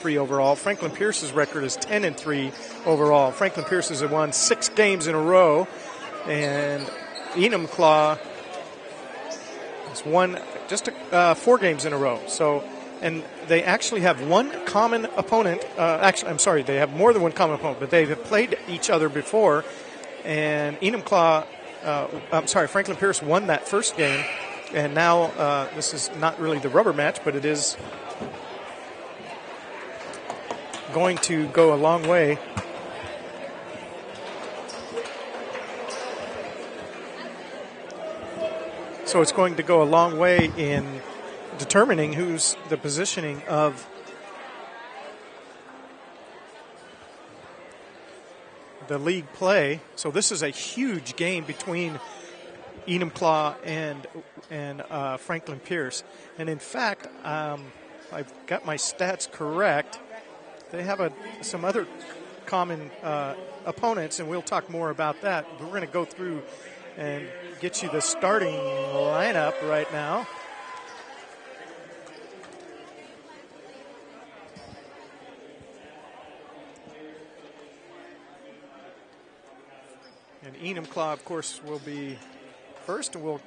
3 overall. Franklin Pierce's record is 10-3 overall. Franklin Pierce has won 6 games in a row, and Enumclaw has won just 4 games in a row. So, and they actually have one common opponent. They have more than one common opponent, but they have played each other before. And Franklin Pierce won that first game, and now this is not really the rubber match, but it is going to go a long way. So it's going to go a long way in determining who's the positioning of the league play. So this is a huge game between Enumclaw and Franklin Pierce. And in fact, I've got my stats correct. They have some other common opponents, and we'll talk more about that. We're going to go through and get you the starting lineup right now. And Enumclaw, of course, will be first. And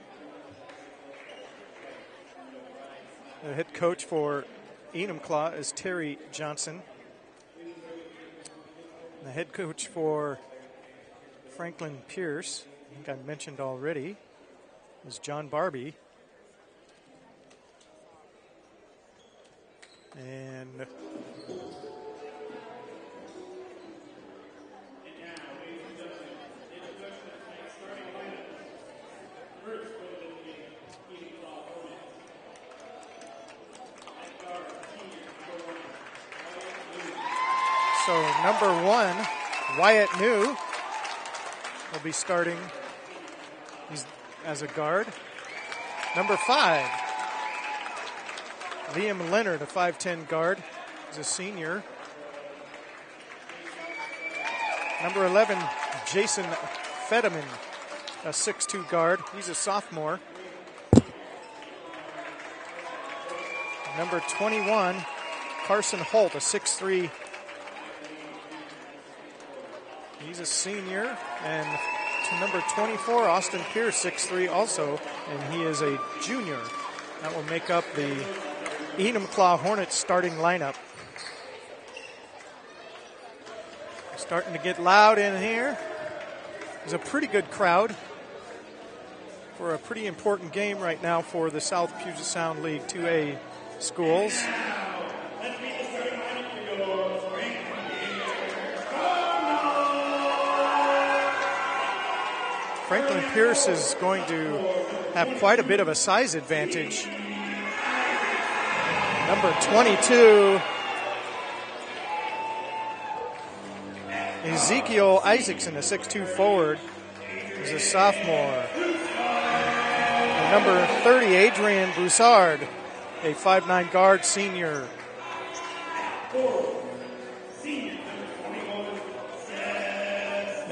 the head coach for Enumclaw is Terry Johnson. The head coach for Franklin Pierce, I think I mentioned already, is John Barbie. And so number 1, Wyatt New, will be starting. He's as a guard. Number 5, Liam Leonard, a 5'10 guard. He's a senior. Number 11, Jason Fetterman, a 6'2 guard. He's a sophomore. Number 21, Carson Holt, a 6'3. He's a senior. And to number 24, Austin Pierce, 6'3 also, and he is a junior. That will make up the Enumclaw Hornets starting lineup. Starting to get loud in here. There's a pretty good crowd for a pretty important game right now for the South Puget Sound League 2A schools. Franklin Pierce is going to have quite a bit of a size advantage. Number 22, Ezekiel Isaacson, a 6'2 forward, is a sophomore. And number 30, Adrian Broussard, a 5'9 guard, senior.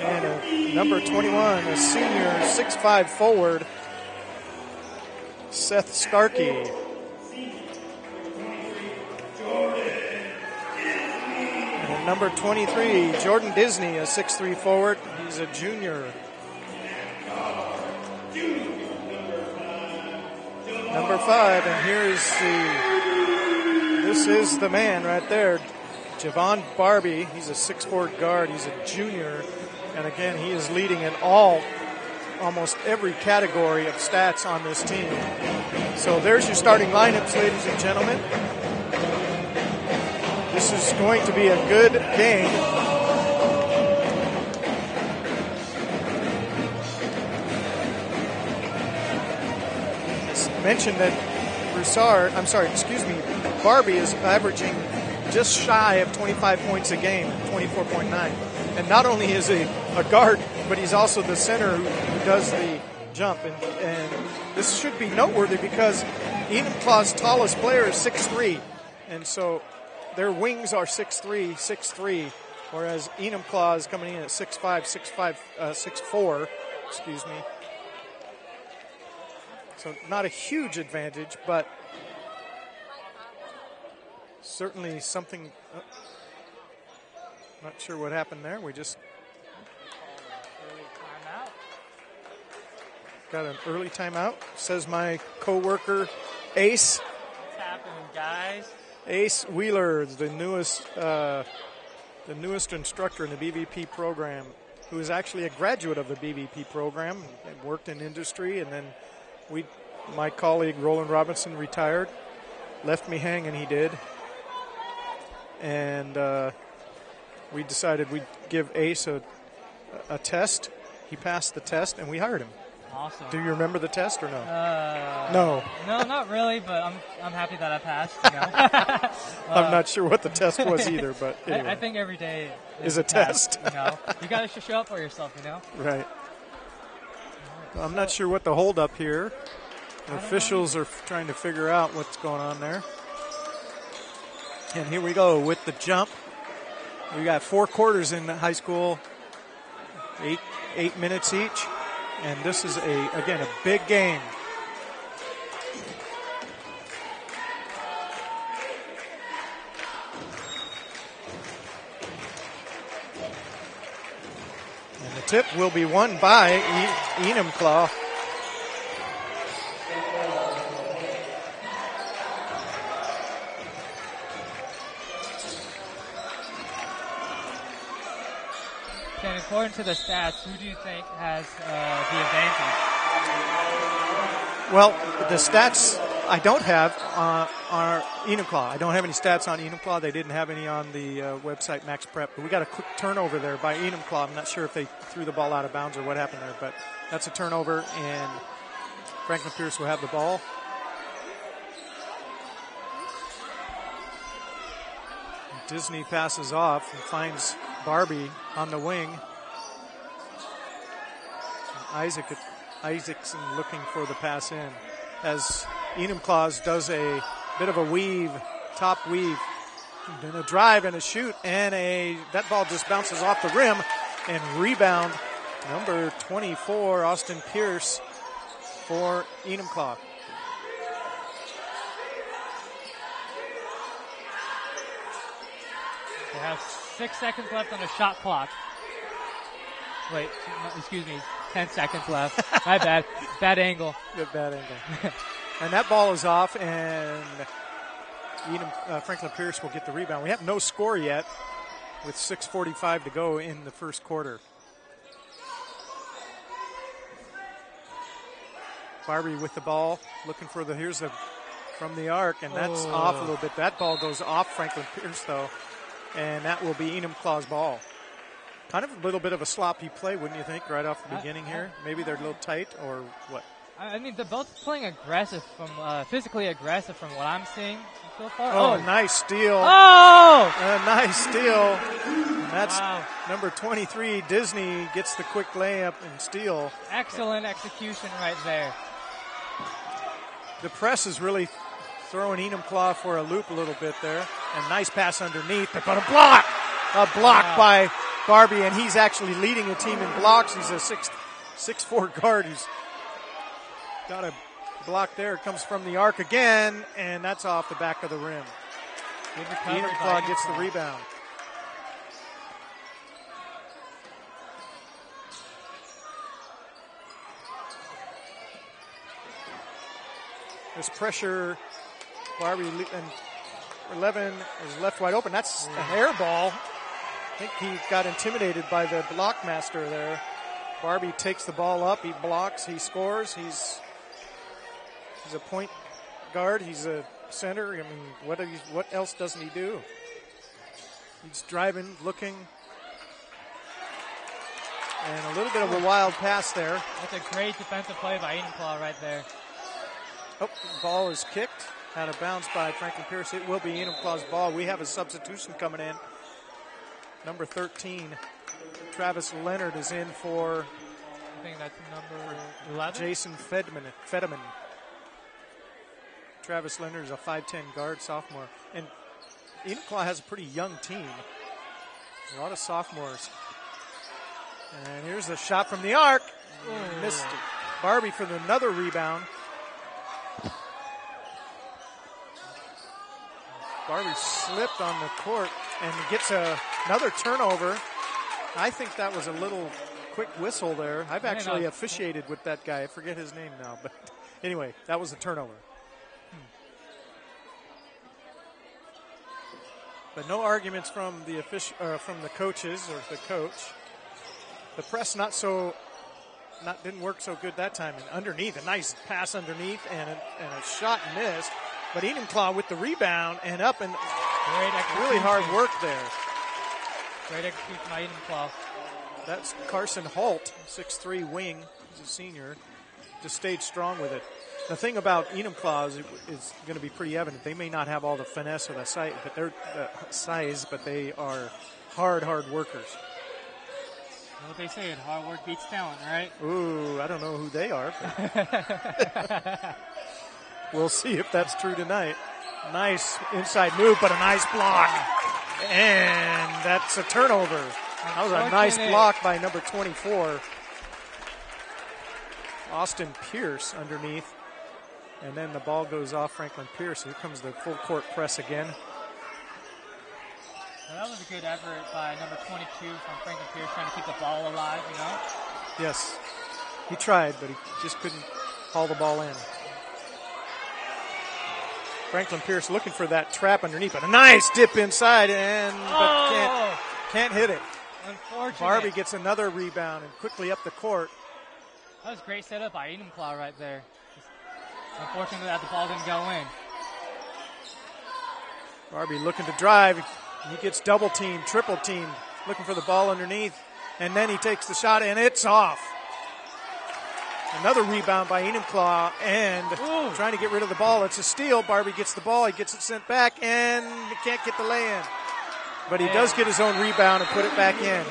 And number 21, a senior, 6'5 forward, Seth Starkey. And number 23, Jordan Disney, a 6'3 forward. He's a junior. Number 5, and this is the man right there, Javon Barbie. He's a 6'4 guard. He's a junior. And again, he is leading in almost every category of stats on this team. So there's your starting lineups, ladies and gentlemen. This is going to be a good game. It's mentioned that Barbie is averaging just shy of 25 points a game, 24.9. And not only is he a guard, but he's also the center who does the jump. And this should be noteworthy because Enumclaw's tallest player is 6'3". And so their wings are 6'3", whereas Enumclaw is coming in at 6'4", excuse me. So not a huge advantage, but certainly something. Not sure what happened there. We just Early timeout. got an early timeout, says my coworker, Ace. What's happening, guys? Ace Wheeler is the newest instructor in the BVP program, who is actually a graduate of the BVP program and worked in industry. And then my colleague Roland Robinson retired, left me hanging. He did, and we decided we'd give Ace a test. He passed the test, and we hired him. Awesome. Do you remember the test or no? No, not really, but I'm happy that I passed. You know? I'm not sure what the test was either, but anyway. I think every day is a test. You know, you got to show up for yourself. You know. Right. Well, I'm not sure what the holdup here. The officials are trying to figure out what's going on there. And here we go with the jump. We got 4 quarters in high school, 8 minutes each. And this is, again, a big game. And the tip will be won by Enumclaw. And according to the stats, who do you think has the advantage? Well, the stats I don't have are Enumclaw. I don't have any stats on Enumclaw. They didn't have any on the website Max Prep. But we got a quick turnover there by Enumclaw. I'm not sure if they threw the ball out of bounds or what happened there, but that's a turnover, and Franklin Pierce will have the ball. Disney passes off and finds Barbie on the wing. Isaacson looking for the pass in as Enumclaw does a bit of a weave, top weave, then a drive and a shoot, and that ball just bounces off the rim and rebound. Number 24, Austin Pierce for Enumclaw. They have 6 seconds left on the shot clock. Wait, excuse me, 10 seconds left. My bad. Bad angle. Good bad angle. And that ball is off, and Franklin Pierce will get the rebound. We have no score yet with 6:45 to go in the first quarter. Barbie with the ball, looking for from the arc, and that's off a little bit. That ball goes off Franklin Pierce, though, and that will be Enumclaw's ball. Kind of a little bit of a sloppy play, wouldn't you think, right off the beginning here? Maybe they're a little tight, or what? I mean, they're both playing aggressive, physically aggressive from what I'm seeing so far. Oh, nice steal. Oh! A nice steal. And that's number 23, Disney, gets the quick layup and steal. Excellent execution right there. The press is really throwing Enumclaw for a loop a little bit there. And nice pass underneath. They're going to block. A block by Barbie, and he's actually leading the team in blocks. He's a 6'4" guard. He's got a block there. It comes from the arc again, and that's off the back of the rim. Enumclaw gets the rebound. This pressure, Barbie and 11 is left wide open. That's a hair ball. I think he got intimidated by the block master there. Barbie takes the ball up. He blocks. He scores. He's a point guard. He's a center. I mean, what else doesn't he do? He's driving, looking. And a little bit of a wild pass there. That's a great defensive play by Enumclaw right there. Oh, the ball is kicked. Out of bounds by Franklin Pierce. It will be Enumclaw's ball. We have a substitution coming in. Number 13, Travis Leonard is in for, I think that's number 11. Jason Fediman. Travis Leonard is a 5'10" guard, sophomore. And Enumclaw has a pretty young team. A lot of sophomores. And here's a shot from the arc. Missed it. Barbie for another rebound. Barbie slipped on the court and gets another turnover. I think that was a little quick whistle there. I've actually officiated with that guy. I forget his name now, but anyway, that was a turnover. But no arguments from the coaches or the coach. The press didn't work so good that time. And underneath, a nice pass underneath and a shot missed. But Enumclaw with the rebound and up and really hard work there. Great execution by Enumclaw. That's Carson Holt, 6'3" wing. He's a senior. Just stayed strong with it. The thing about Enumclaw is going to be pretty evident. They may not have all the finesse or the size, but they are hard workers. You know what they say, hard work beats talent, right? Ooh, I don't know who they are. But we'll see if that's true tonight. Nice inside move, but a nice block. And that's a turnover. That was a nice block by number 24. Austin Pierce underneath. And then the ball goes off Franklin Pierce. Here comes the full court press again. Well, that was a good effort by number 22 from Franklin Pierce, trying to keep the ball alive, you know? Yes. He tried, but he just couldn't haul the ball in. Franklin Pierce looking for that trap underneath, but a nice dip inside, but can't hit it. Unfortunate. Barbie gets another rebound and quickly up the court. That was a great setup by Enumclaw right there. Unfortunately, that the ball didn't go in. Barbie looking to drive. He gets double teamed, triple teamed, looking for the ball underneath. And then he takes the shot, and it's off. Another rebound by Enumclaw, and trying to get rid of the ball. It's a steal. Barbie gets the ball. He gets it sent back, and he can't get the lay-in. But he does get his own rebound and put it back in.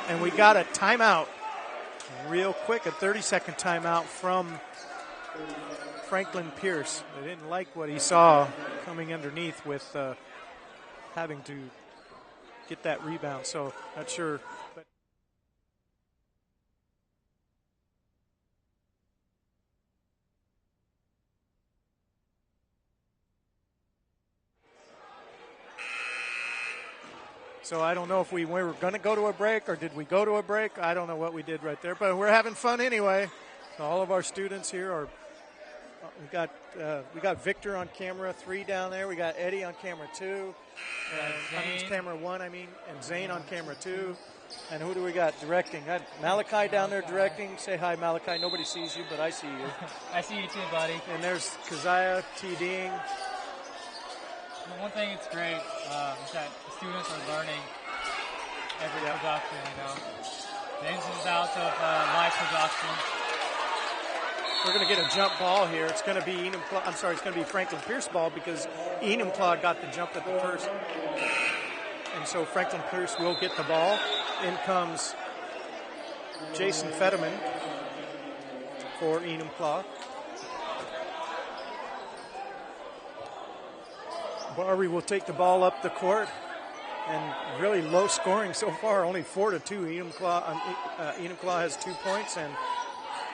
And we got a timeout. Real quick, a 30-second timeout from Franklin Pierce. They didn't like what he saw coming underneath with having to get that rebound. So not sure. But so I don't know if we were going to go to a break or did we go to a break. I don't know what we did right there, but we're having fun anyway. So all of our students here are. We got Victor on camera 3 down there. We got Eddie on camera 2, camera 1. And Zane on camera 2. And who do we got directing? Got Malachi down there directing. Say hi, Malachi. Nobody sees you, but I see you. I see you too, buddy. And there's Keziah TDing. One thing that's great is that the students are learning every production. You know, the ins and outs of live production. We're going to get a jump ball here. It's going to be it's going to be Franklin Pierce ball because Enumclaw got the jump at the first. And so Franklin Pierce will get the ball. In comes Jason Fetterman for Enumclaw. Barbie will take the ball up the court. And really low scoring so far, only 4-2. Enumclaw has 2 points and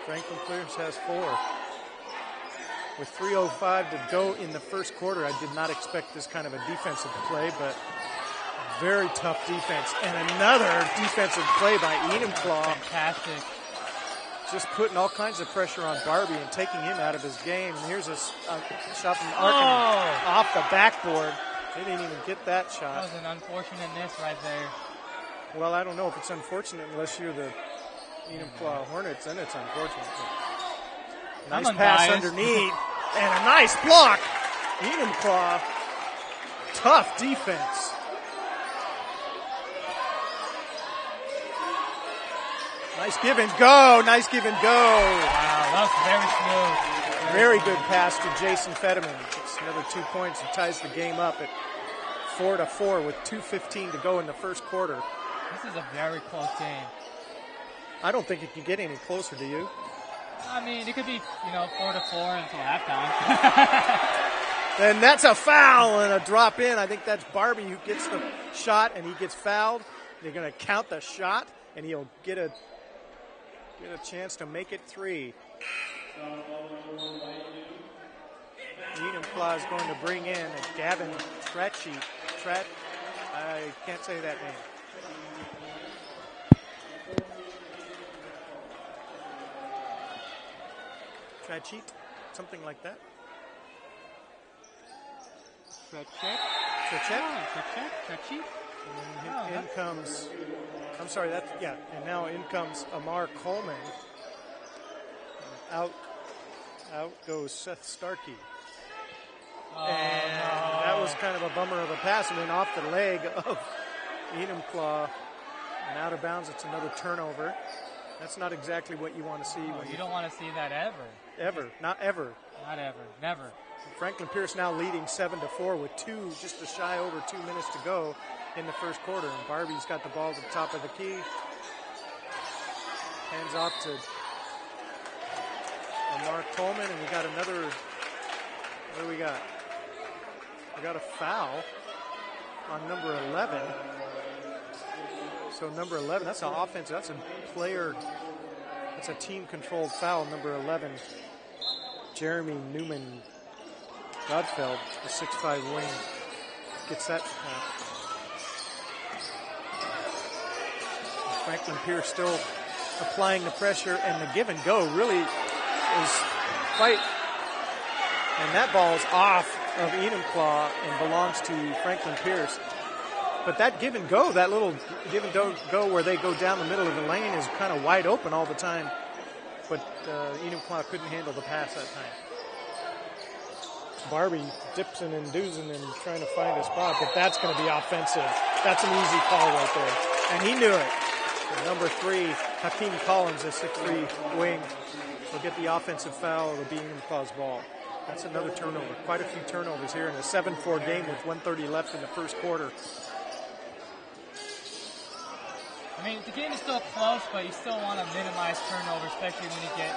Franklin Pierce has 4. With 3:05 to go in the first quarter, I did not expect this kind of a defensive play, but very tough defense. And another defensive play by Enumclaw. Fantastic. Just putting all kinds of pressure on Barbie and taking him out of his game. And here's a shot from Arkin off the backboard. They didn't even get that shot. That was an unfortunate miss right there. Well, I don't know if it's unfortunate unless you're the Enumclaw Hornets, then it's unfortunate. Nice pass underneath, and a nice block. Enumclaw, tough defense. Nice give and go. Wow, that was very smooth. Very good pass to Jason Fetterman. It's another 2 points and ties the game up at 4-4 with 2:15 to go in the first quarter. This is a very close game. I don't think it can get any closer, do you? I mean, it could be, 4-4 until halftime. And that's a foul and a drop in. I think that's Barbie who gets the shot and he gets fouled. They're going to count the shot and he'll get a chance to make it 3. Enumclaw is going to bring in Gavin I can't say that name. Trachit, something like that. Trachit. And in comes, I'm sorry, and now in comes Amar Coleman. Out goes Seth Starkey. That was kind of a bummer of a pass. It went off the leg of Enumclaw and out of bounds. It's another turnover. That's not exactly what you want to see. You don't want to see that ever. Ever. Not ever. Not ever. Never. Franklin Pierce now leading 7-4 with just a shy over 2 minutes to go in the first quarter. And Barbie's got the ball at the top of the key. Hands off to Mark Coleman, and we got another. What do we got? We got a foul on number 11. So number 11, that's an offense. That's a player. That's a team-controlled foul. Number 11, Jeremy Newman Godfeld, the 6'5" wing, gets that foul. Franklin Pierce still applying the pressure, and the give and go really is fight. And that ball's off of Enumclaw and belongs to Franklin Pierce. But that give and go, that little give and go where they go down the middle of the lane is kind of wide open all the time. But Enumclaw couldn't handle the pass that time. Barbie dipsing and doozing and trying to find a spot, but that's going to be offensive. That's an easy call right there. And he knew it. And number 3, Hakeem Collins, a 6'3" wing, will get the offensive foul. It'll be Enumclaw's ball. That's another turnover. Quite a few turnovers here in a 7-4 game with 1:30 left in the first quarter. I mean, the game is still close, but you still want to minimize turnover, especially when you get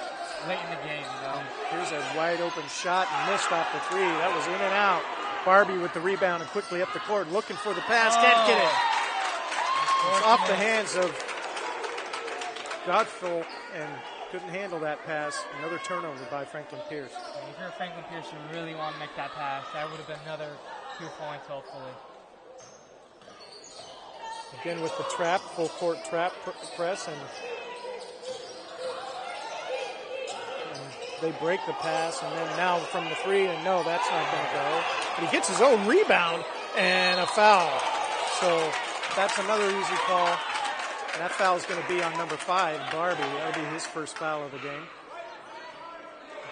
late in the game, you know. Here's a wide open shot and missed off the 3. That was in and out. Barbie with the rebound and quickly up the court, looking for the pass. Can't get it. It's off the hands of Godfrey and couldn't handle that pass. Another turnover by Franklin Pierce. If you're Franklin Pierce, you really want to make that pass. That would have been another 2 points, hopefully. Again with the trap, full court trap press, and they break the pass, and then now from the 3, and no, that's not going to go. But he gets his own rebound and a foul. So that's another easy call. And that foul is going to be on number 5, Barbie. That'll be his first foul of the game.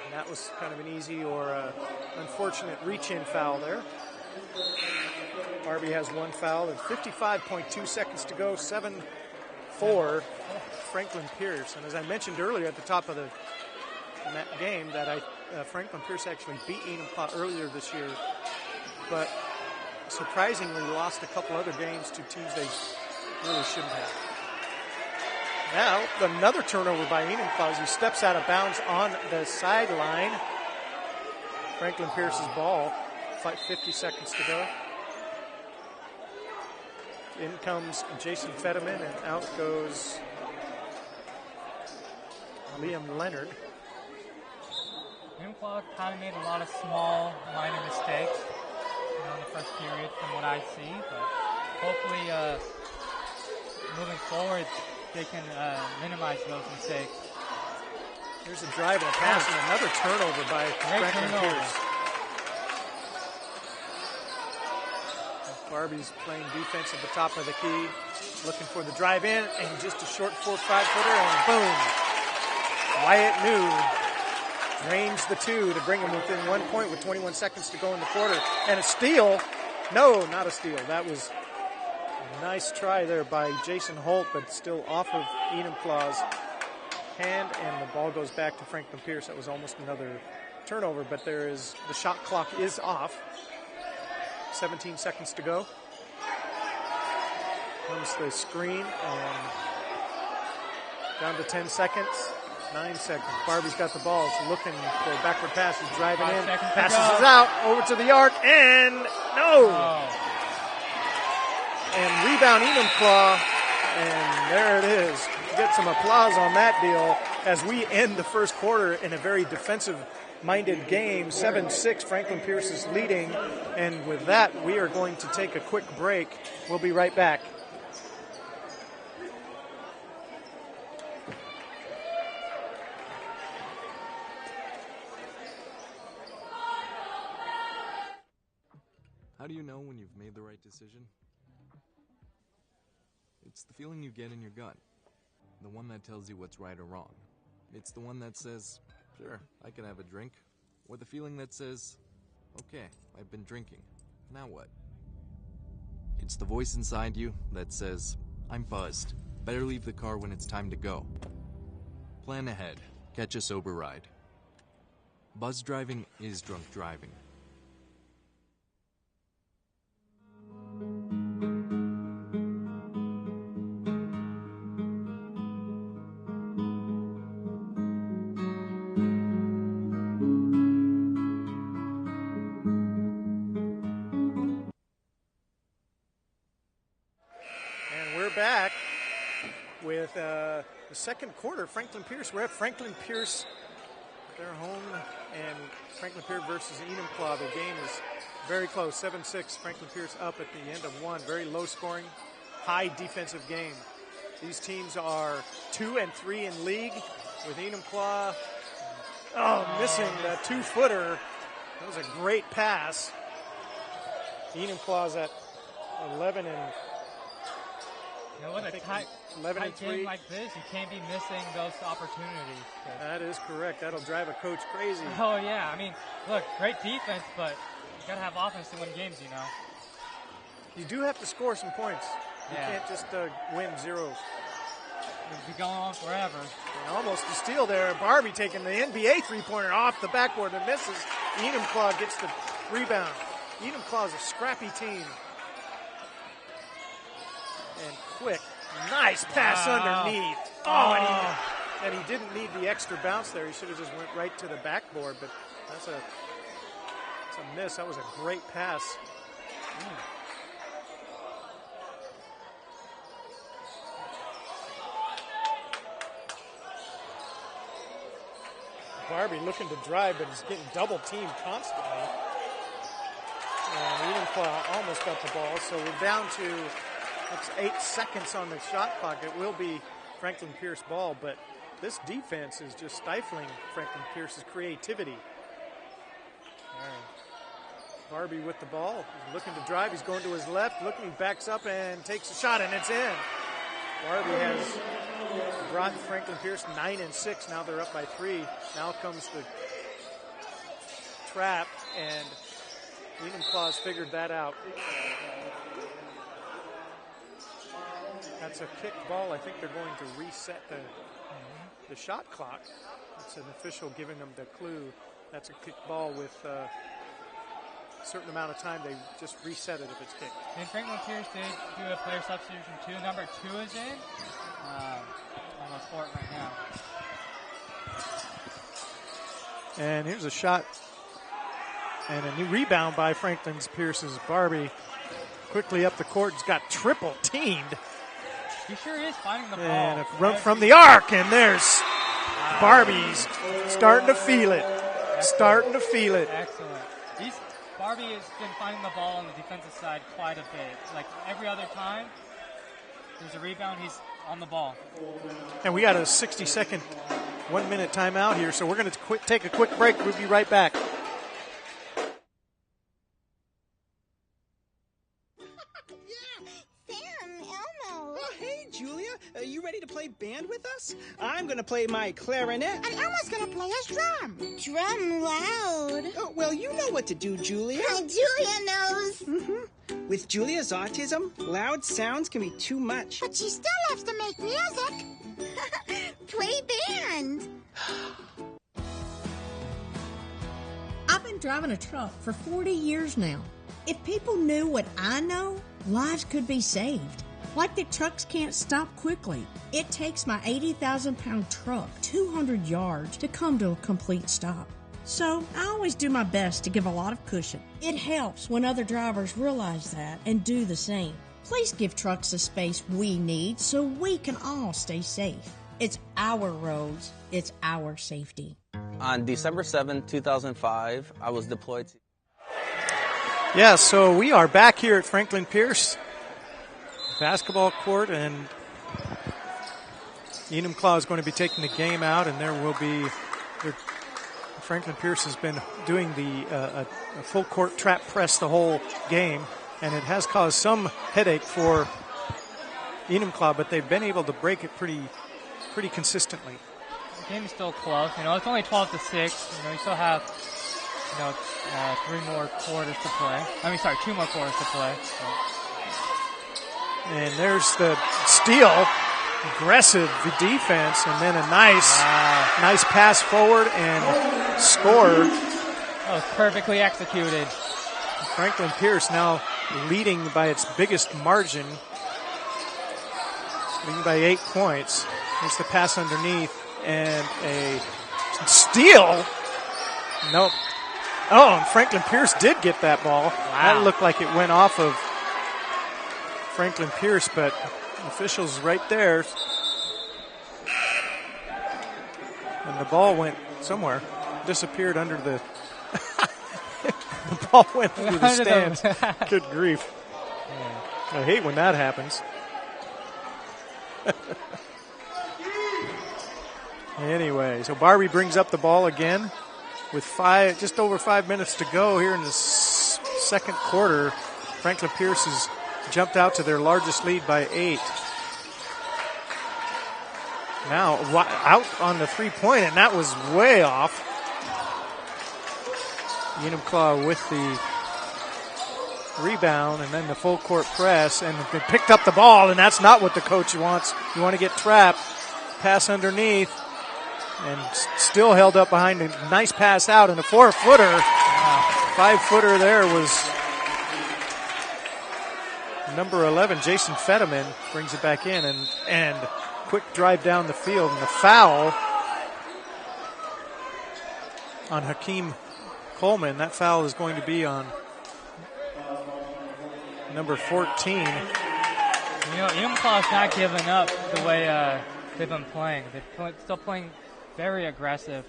And that was kind of an easy or unfortunate reach-in foul there. Barbie has 1 foul and 55.2 seconds to go, 7-4, Franklin Pierce. And as I mentioned earlier at the top of the game, that Franklin Pierce actually beat Enumclaw earlier this year, but surprisingly lost a couple other games to teams they really shouldn't have. Now, another turnover by Enumclaw as he steps out of bounds on the sideline. Franklin Pierce's ball, 50 seconds to go. In comes Jason Fetterman, and out goes Liam Leonard. Enumclaw kind of made a lot of small, minor mistakes in the first period from what I see, but hopefully moving forward they can minimize those mistakes. Here's a drive and a pass and another turnover by Franklin Pierce. Barbie's playing defense at the top of the key, looking for the drive in, and just a short 4-5 footer, and boom! Wyatt New drains the 2 to bring him within 1 point with 21 seconds to go in the quarter. And a steal. No, not a steal. That was a nice try there by Jason Holt, but still off of Enumclaw's hand, and the ball goes back to Franklin Pierce. That was almost another turnover, but the shot clock is off. 17 seconds to go. Comes the screen, and down to 10 seconds. 9 seconds. Barbie's got the ball. She's looking for a backward pass. He's driving in. Passes it out over to the arc, and no! And rebound Enumclaw, and there it is. Get some applause on that deal as we end the first quarter in a very defensive minded game. 7-6, Franklin Pierce is leading. And with that, we are going to take a quick break. We'll be right back. How do you know when you've made the right decision? It's the feeling you get in your gut. The one that tells you what's right or wrong. It's the one that says, sure, I can have a drink. Or the feeling that says, okay, I've been drinking. Now what? It's the voice inside you that says, I'm buzzed. Better leave the car when it's time to go. Plan ahead. Catch a sober ride. Buzz driving is drunk driving. Back with the second quarter. Franklin Pierce, we're at Franklin Pierce, their home, and Franklin Pierce versus Enumclaw. The game is very close, 7-6. Franklin Pierce up at the end of one. Very low scoring, high defensive game. These teams are 2 and 3 in league, with Enumclaw missing the 2-footer. That was a great pass. Enumclaw's at 11 and with a tight game like this, you can't be missing those opportunities. That is correct. That'll drive a coach crazy. Oh, yeah. I mean, look, great defense, but you got to have offense to win games, you know. You do have to score some points. You can't just win zeros. It'll be going on forever. And almost a steal there. Barbie taking the NBA three-pointer off the backboard and misses. Enumclaw gets the rebound. Enumclaw is a scrappy team. And quick, nice pass underneath. And he didn't need the extra bounce there. He should have just went right to the backboard, but that's a miss. That was a great pass. Barbie looking to drive, but he's getting double teamed constantly. And Enumclaw almost got the ball, so we're down to 8 seconds on the shot clock. It will be Franklin Pierce ball, but this defense is just stifling Franklin Pierce's creativity. Barbie with the ball. He's looking to drive. He's going to his left. Looking, he backs up and takes a shot, and it's in. Barbie has brought Franklin Pierce 9 and 6. Now they're up by 3. Now comes the trap, and Enumclaw's figured that out. That's a kicked ball. I think they're going to reset the shot clock. It's an official giving them the clue. That's a kicked ball with a certain amount of time. They just reset it if it's kicked. And Franklin Pierce did do a player substitution too. Number 2 is in. On the court right now. And here's a shot and a new rebound by Franklin Pierce's Barbie. Quickly up the court. He's got triple teamed. He sure is finding the ball. And a run from the arc, and there's Barbie's starting to feel it. Excellent. Starting to feel it. Excellent. Barbie has been finding the ball on the defensive side quite a bit. Like every other time there's a rebound, he's on the ball. And we got a 60-second, 1-minute timeout here, so we're going to take a quick break. We'll be right back. You ready to play band with us? I'm going to play my clarinet. And Elmo's going to play his drum. Drum loud. Oh, well, you know what to do, Julia. Julia knows. Mm-hmm. With Julia's autism, loud sounds can be too much. But she still loves to make music. Play band. I've been driving a truck for 40 years now. If people knew what I know, lives could be saved. Like that trucks can't stop quickly. It takes my 80,000-pound truck 200 yards to come to a complete stop. So I always do my best to give a lot of cushion. It helps when other drivers realize that and do the same. Please give trucks the space we need so we can all stay safe. It's our roads. It's our safety. On December 7, 2005, I was deployed to... Yeah, so we are back here at Franklin Pierce basketball court, and Enumclaw is going to be taking the game out, and there will be... Franklin Pierce has been doing a full court trap press the whole game, and it has caused some headache for Enumclaw, but they've been able to break it pretty consistently. The game is still close. It's only 12-6. You still have 2 more quarters to play. So. And there's the steal. Aggressive defense, and then a nice pass forward and score. That was perfectly executed. Franklin Pierce now leading by its biggest margin, leading by 8 points. It's the pass underneath and a steal. Nope. Oh, and Franklin Pierce did get that ball. Wow. That looked like it went off of Franklin Pierce, but officials right there. And the ball went somewhere. Disappeared under the... the ball went through the stands. Good grief. Yeah. I hate when that happens. Anyway, so Barbie brings up the ball again with just over 5 minutes to go here in the second quarter. Franklin Pierce has jumped out to their largest lead by 8. Now out on the 3-point, and that was way off. Enumclaw with the rebound, and then the full court press, and they picked up the ball, and that's not what the coach wants. You want to get trapped. Pass underneath, and still held up behind a nice pass out, and a 4-footer. 5-footer there was number 11, Jason Fetterman, brings it back in, and quick drive down the field, and the foul on Hakeem Coleman. That foul is going to be on number 14. Enumclaw's not giving up the way they've been playing. They're still playing very aggressive.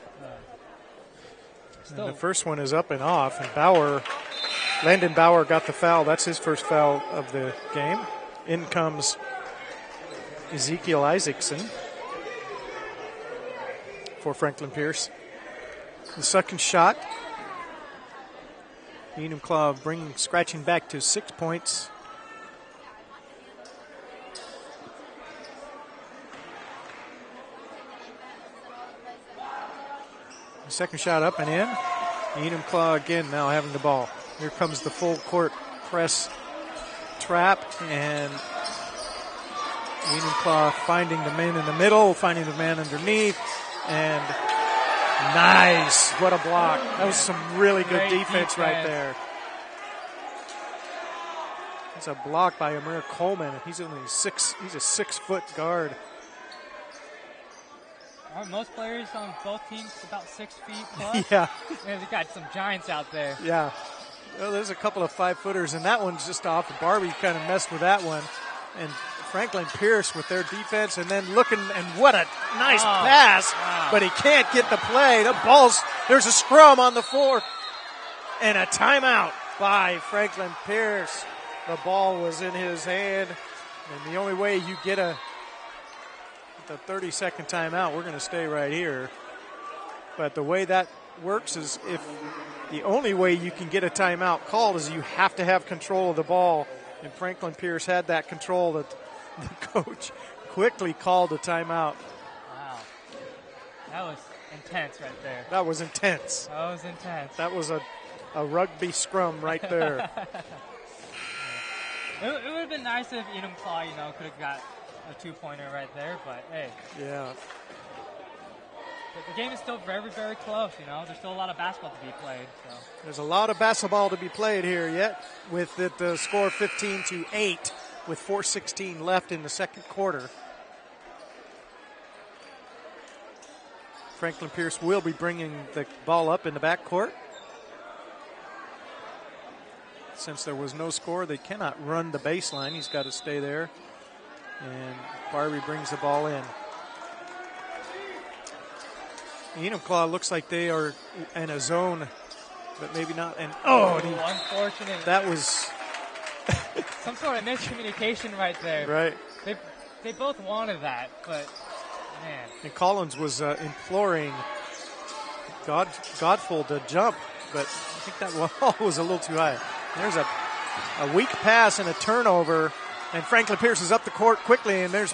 The first one is up and off, and Landon Bauer got the foul. That's his first foul of the game. In comes Ezekiel Isaacson for Franklin Pierce. The second shot, Enumclaw scratching back to 6 points. The second shot up and in. Enumclaw again now having the ball. Here comes the full court press trap, and Enumclaw finding the man in the middle, finding the man underneath, and nice. What a block. That was some really good defense right there. It's a block by Amir Coleman. He's a 6-foot guard. Aren't most players on both teams about 6 feet plus? Yeah. They've got some giants out there. Yeah. Well, there's a couple of 5-footers, and that one's just off. Barbie kind of messed with that one. And Franklin Pierce with their defense, and then looking, and what a nice pass. Wow. But he can't get the play. There's a scrum on the floor. And a timeout by Franklin Pierce. The ball was in his hand. And the only way you get the 30-second timeout, we're going to stay right here. But the way that works is if the only way you can get a timeout called is you have to have control of the ball. And Franklin Pierce had that control that the coach quickly called a timeout. Wow. That was intense right there. That was intense. That was a rugby scrum right there. It would have been nice if Enumclaw, could have got a 2-pointer right there, but hey. Yeah. But the game is still very, very close, There's still a lot of basketball to be played. So. There's a lot of basketball to be played here yet, with the score 15-8 with 4:16 left in the second quarter. Franklin Pierce will be bringing the ball up in the backcourt. Since there was no score, they cannot run the baseline. He's got to stay there. And Barbie brings the ball in. Enumclaw looks like they are in a zone, but maybe not. And and unfortunate. that was some sort of miscommunication right there. right. They both wanted that, but man. And Collins was imploring Godful to jump, but I think that wall was a little too high. There's a weak pass and a turnover, and Franklin Pierce is up the court quickly, and there's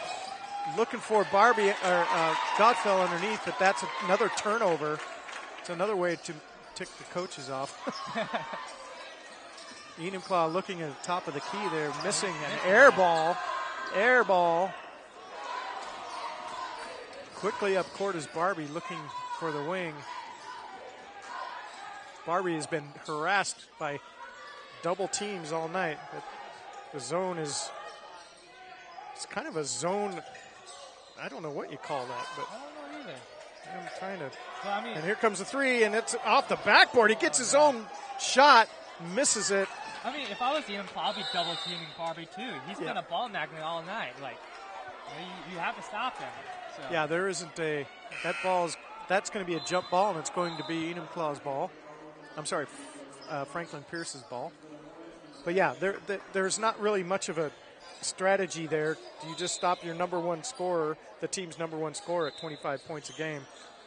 looking for Barbie or Godfell underneath, but that's another turnover. It's another way to tick the coaches off. Enumclaw looking at the top of the key there, missing an air ball. Air ball. Quickly up court is Barbie looking for the wing. Barbie has been harassed by double teams all night, but the zone it's kind of a zone. I don't know what you call that, but I don't know either. I'm trying to. Well, and here comes the three, and it's off the backboard. He gets his own shot, misses it. I mean, if I was Enumclaw, I'd be double teaming Barbie too. He's been a ball magnet all night. Like, you have to stop him. So. Yeah, there isn't that's going to be a jump ball, and it's going to be Enumclaw's ball. I'm sorry, Franklin Pierce's ball. But yeah, there's not really much of a strategy there. You just stop your number one scorer, the team's number one scorer, at 25 points a game.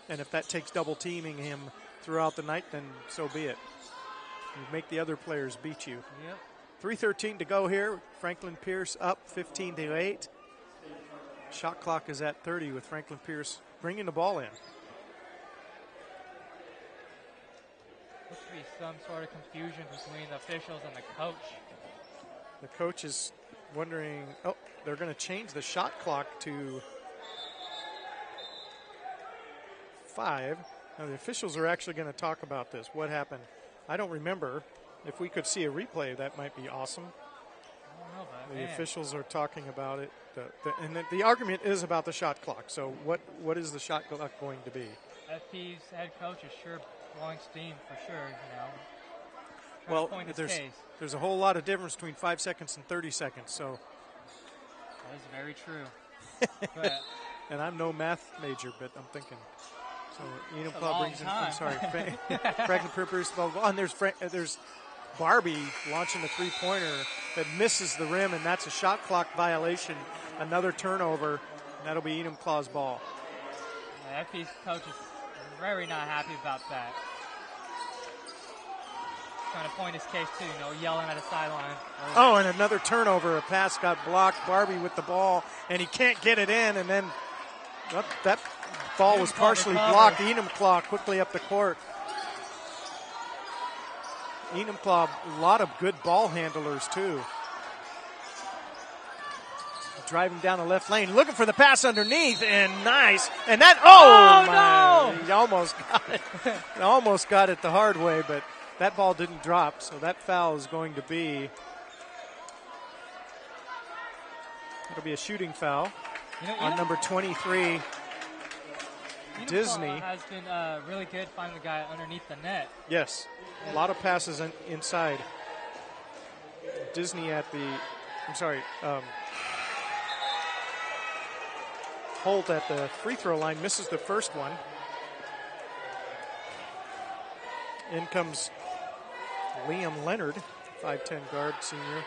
And if that takes double teaming him throughout the night, then so be it. You make the other players beat you. Yep. 3:13 to go here. Franklin Pierce up 15-8. Shot clock is at 30 with Franklin Pierce bringing the ball in. Looks to be some sort of confusion between the officials and the coach. The coach is wondering, they're going to change the shot clock to 5. Now, the officials are actually going to talk about this. What happened? I don't remember. If we could see a replay, that might be awesome. I don't know, but the officials are talking about it. And the argument is about the shot clock. So what is the shot clock going to be? FP's head coach is sure blowing steam for sure, Well, there's a whole lot of difference between 5 seconds and 30 seconds. So that is very true. And I'm no math major, but I'm thinking. So Enumclaw brings in. I'm sorry, Franklin Pierce ball. And there's Barbie launching a three-pointer that misses the rim, and that's a shot clock violation. Another turnover, and that'll be Enumclaw's ball. Yeah, FP's coach is very not happy about that. Trying to point his case too, yelling at a sideline. And another turnover. A pass got blocked. Barbie with the ball, and he can't get it in, and then that ball was partially blocked. Enumclaw quickly up the court. Enumclaw, a lot of good ball handlers too. Driving down the left lane, looking for the pass underneath, and nice. And that, no! He almost got it. Almost got it the hard way, but that ball didn't drop, so that foul is going to be, it'll be a shooting foul on number 23. Disney has been really good finding the guy underneath the net. Yes, a lot of passes inside. Disney Holt at the free throw line misses the first one. In comes Liam Leonard, 5'10" guard, senior.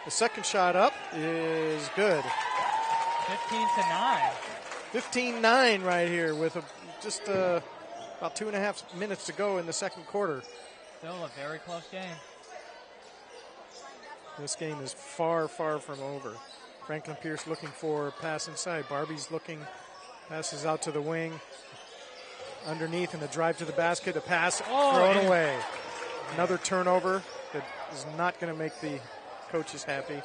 The second shot up is good. 15-9. 15-9 right here with just about 2.5 minutes to go in the second quarter. Still a very close game. This game is far, far from over. Franklin Pierce looking for a pass inside. Barbie's looking, passes out to the wing. Underneath and the drive to the basket, a pass thrown away. Another turnover that is not going to make the coaches happy. In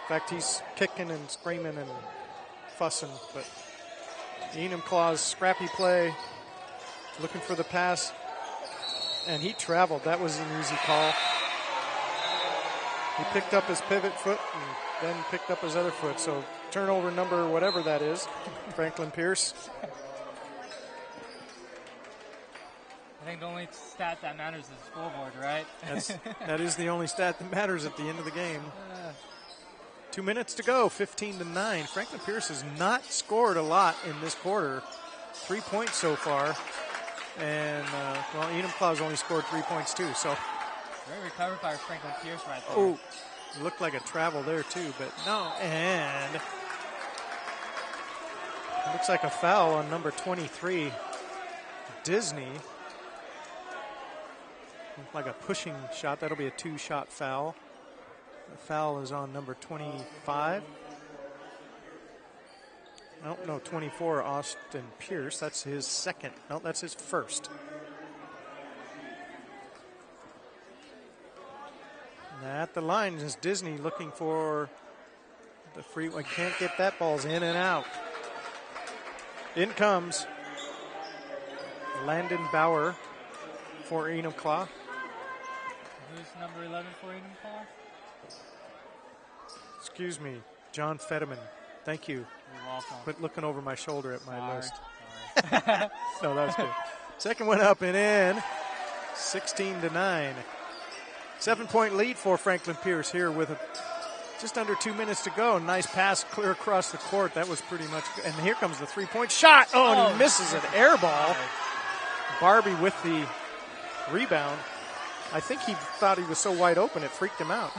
fact, he's kicking and screaming and fussing, but Enumclaw's scrappy play, looking for the pass, and he traveled. That was an easy call. He picked up his pivot foot and then picked up his other foot. So turnover number whatever that is, Franklin Pierce. I think the only stat that matters is the scoreboard, right? That is the only stat that matters at the end of the game. 2 minutes to go, 15-9. Franklin Pierce has not scored a lot in this quarter. 3 points so far. And, Enumclaw's only scored 3 points too. So, Great recovery by Franklin Pierce right there. oh, it looked like a travel there too, but no. And it looks like a foul on number 23, Disney. Looked like a pushing shot. That'll be a 2-shot foul. The foul is on number 25. No, 24, Austin Pierce. That's his second. No, that's his first. And at the line is Disney looking for the free one. Can't get that. Ball's in and out. In comes Landon Bauer for Enumclaw. Who's number 11 for Enumclaw? Excuse me, John Fetterman. Thank you. You're welcome. Quit looking over my shoulder at my list. Sorry. No, that was good. Second one up and in. 16-9. 7-point lead for Franklin Pierce here with just under 2 minutes to go. Nice pass clear across the court. That was pretty much good. And here comes the 3-point shot. Oh, and he misses an air ball. Barbie with the rebound. I think he thought he was so wide open it freaked him out.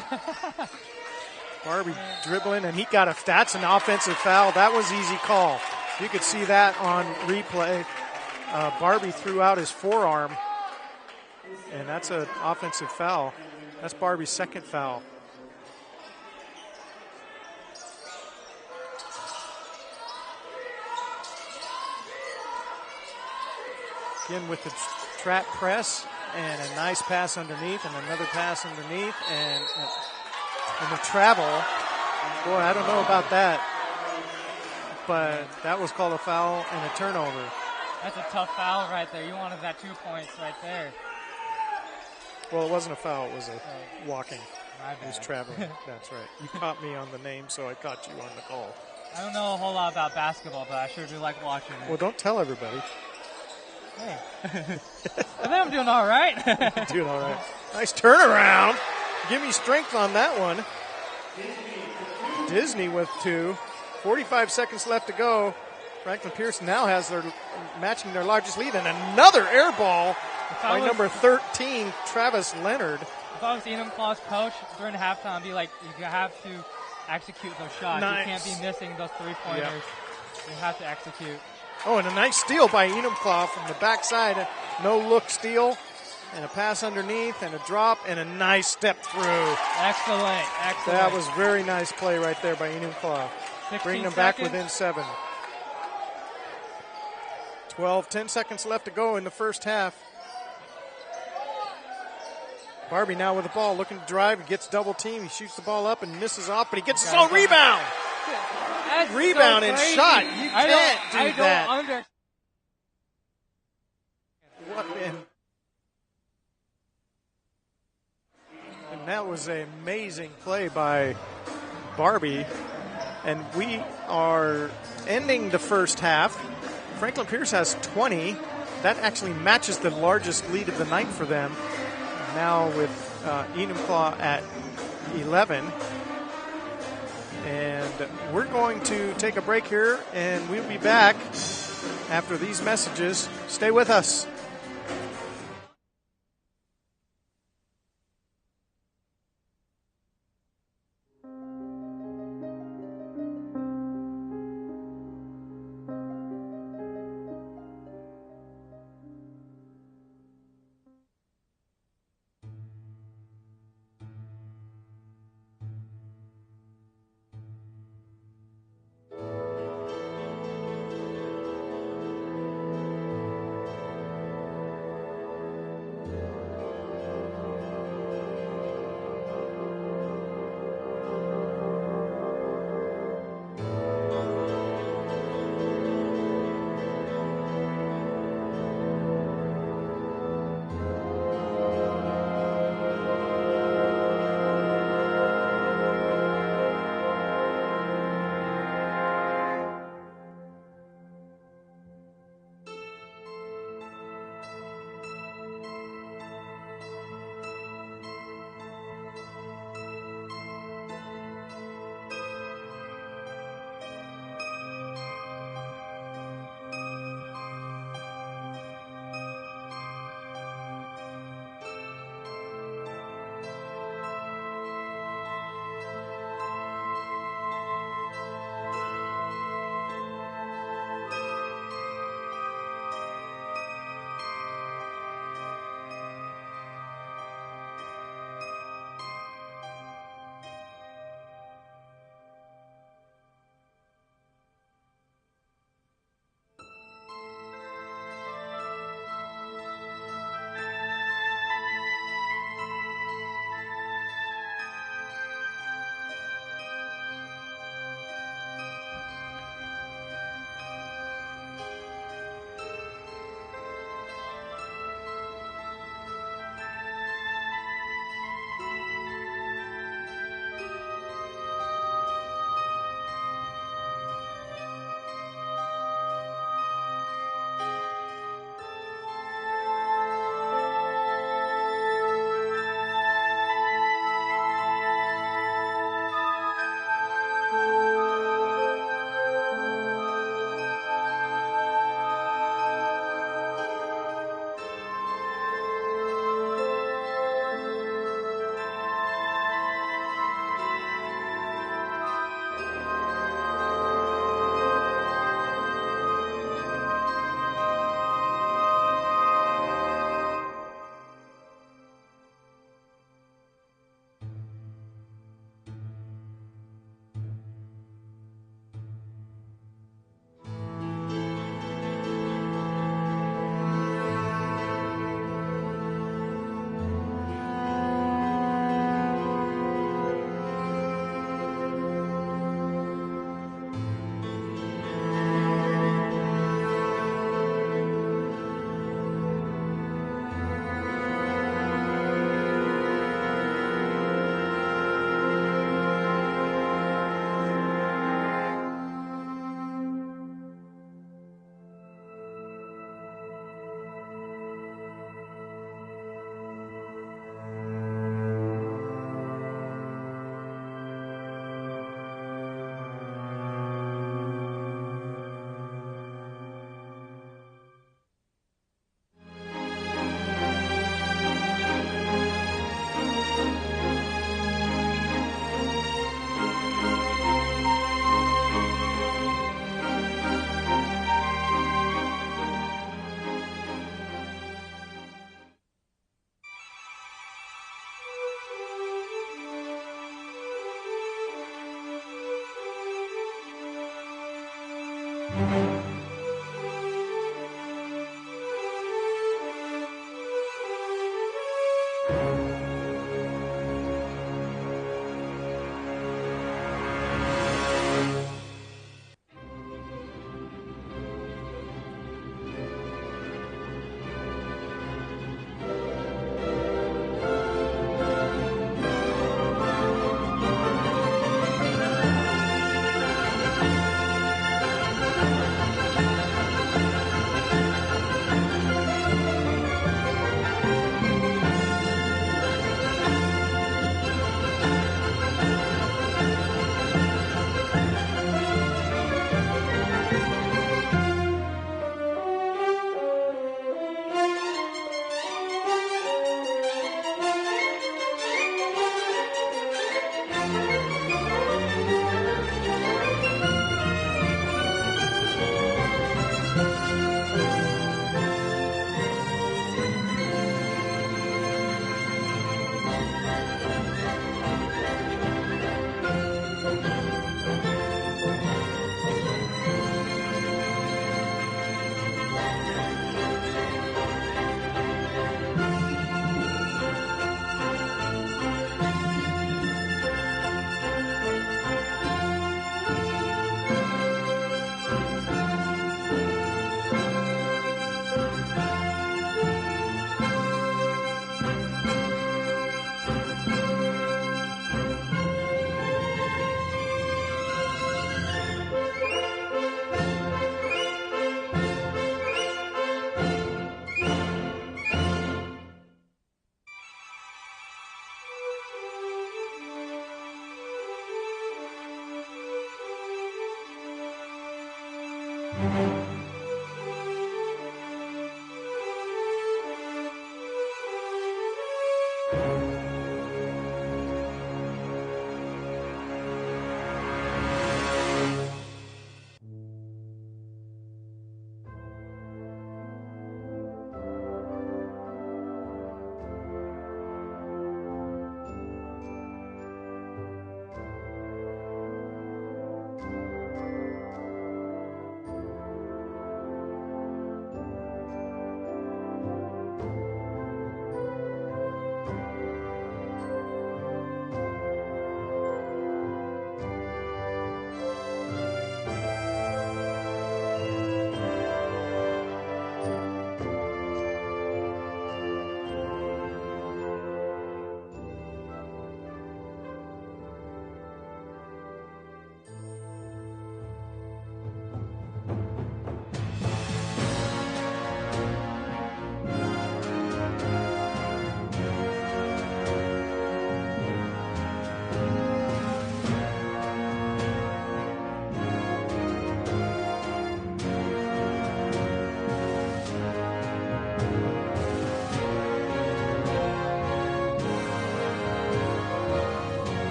Barbie dribbling, and he got that's an offensive foul. That was easy call. You could see that on replay. Barbie threw out his forearm, and that's an offensive foul. That's Barbie's second foul. Again with the trap press, and a nice pass underneath, and another pass underneath, and the travel. Boy, I don't know about that, but that was called a foul and a turnover. That's a tough foul right there. You wanted that 2 points right there. Well, it wasn't a foul. It was a walking. My He was bad. traveling. That's right. You caught me on the name, so I caught you on the call. I don't know a whole lot about basketball, but I sure do like watching it. Well, don't tell everybody. Hey. I think I'm doing all right. Doing all right. Nice turnaround. Give me strength on that one. Disney with 2. 45 seconds left to go. Franklin Pierce now has matching their largest lead, and another air ball by number 13, Travis Leonard. If I was Enumclaw's coach during halftime, I'd be like, you have to execute those shots. Nice. You can't be missing those 3-pointers. Yeah. You have to execute. Oh, and a nice steal by Enumclaw from the backside. No-look steal, and a pass underneath, and a drop, and a nice step through. Excellent. That was very nice play right there by Enumclaw. Bringing them back within 7. 10 seconds left to go in the first half. Barbie now with the ball, looking to drive, and gets double team. He shoots the ball up and misses off, but he gets his own rebound. That's Rebound so and crazy. shot. You can't do that. And that was an amazing play by Barbie. And we are ending the first half. Franklin Pierce has 20. That actually matches the largest lead of the night for them. Now with Enumclaw at 11. And we're going to take a break here, and we'll be back after these messages. Stay with us.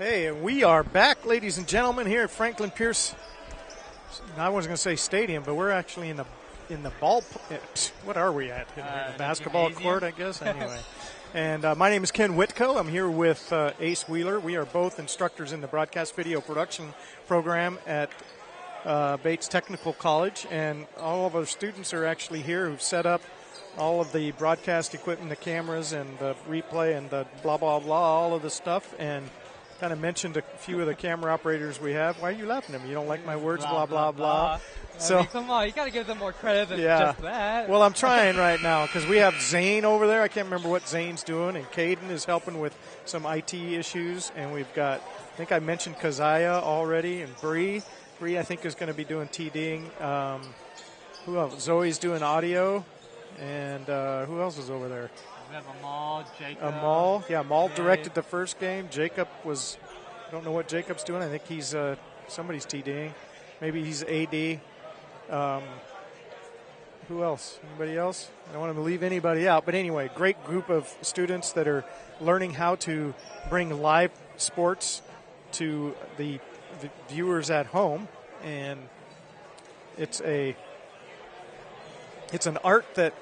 Hey, and we are back, ladies and gentlemen, here at Franklin Pierce. I was going to say stadium, but we're actually in the ball. What are we at? In the basketball court, I guess. Anyway, and my name is Ken Whitco. I'm here with Ace Wheeler. We are both instructors in the broadcast video production program at Bates Technical College, and all of our students are actually here who've set up all of the broadcast equipment, the cameras, and the replay, and the blah blah blah, all of the stuff, and kind of mentioned a few of the camera operators we have. Why are you laughing at me? You don't like my words, blah, blah, blah. So, I mean, come on, you got to give them more credit than just that. Well, I'm trying right now because we have Zane over there. I can't remember what Zane's doing, and Caden is helping with some IT issues, and we've got, I think I mentioned Keziah already, and Bree. Bree, I think, is going to be doing TDing. Who else? Zoe's doing audio, and who else is over there? We have Amal, Jacob. Amal, yeah, Amal directed the first game. Jacob was, I don't know what Jacob's doing. I think he's, somebody's TDing. Maybe he's AD. Who else? Anybody else? I don't want to leave anybody out. But anyway, great group of students that are learning how to bring live sports to the viewers at home. And it's an art that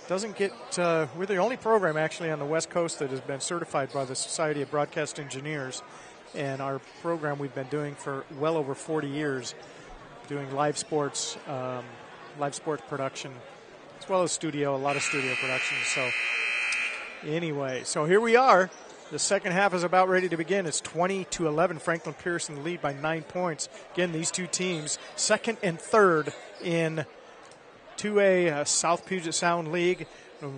doesn't get, we're the only program actually on the West Coast that has been certified by the Society of Broadcast Engineers. And our program we've been doing for well over 40 years, doing live sports production, as well as a lot of studio production. So anyway, so here we are. The second half is about ready to begin. It's 20-11. Franklin Pierce in the lead by 9 points. Again, these two teams, second and third in 2A South Puget Sound League,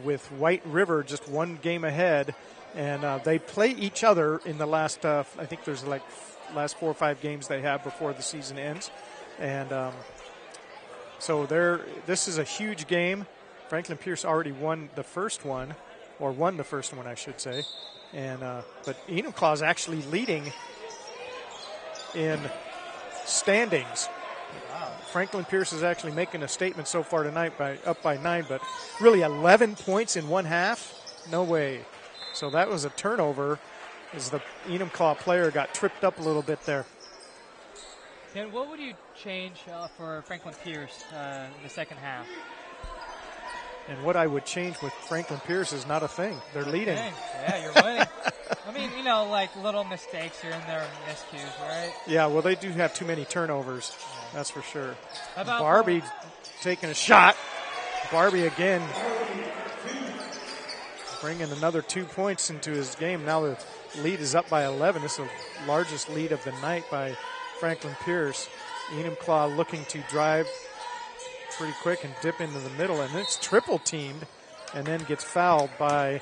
with White River just one game ahead. And they play each other in the last, I think there's like last 4 or 5 games they have before the season ends. And so this is a huge game. Franklin Pierce already won the first one, I should say. And but Enumclaw is actually leading in standings. Wow. Franklin Pierce is actually making a statement so far tonight up by 9, but really 11 points in one half? No way. So that was a turnover as the Enumclaw player got tripped up a little bit there. Ken, what would you change for Franklin Pierce in the second half? And what I would change with Franklin Pierce is not a thing. They're leading. Dang. Yeah, you're winning. I mean, like little mistakes here and there, miscues, right? Yeah, well, they do have too many turnovers. Yeah. That's for sure. How about Barbie taking a shot. Barbie again bringing another 2 points into his game. Now the lead is up by 11. This is the largest lead of the night by Franklin Pierce. Enumclaw looking to drive pretty quick and dip into the middle, and it's triple teamed and then gets fouled by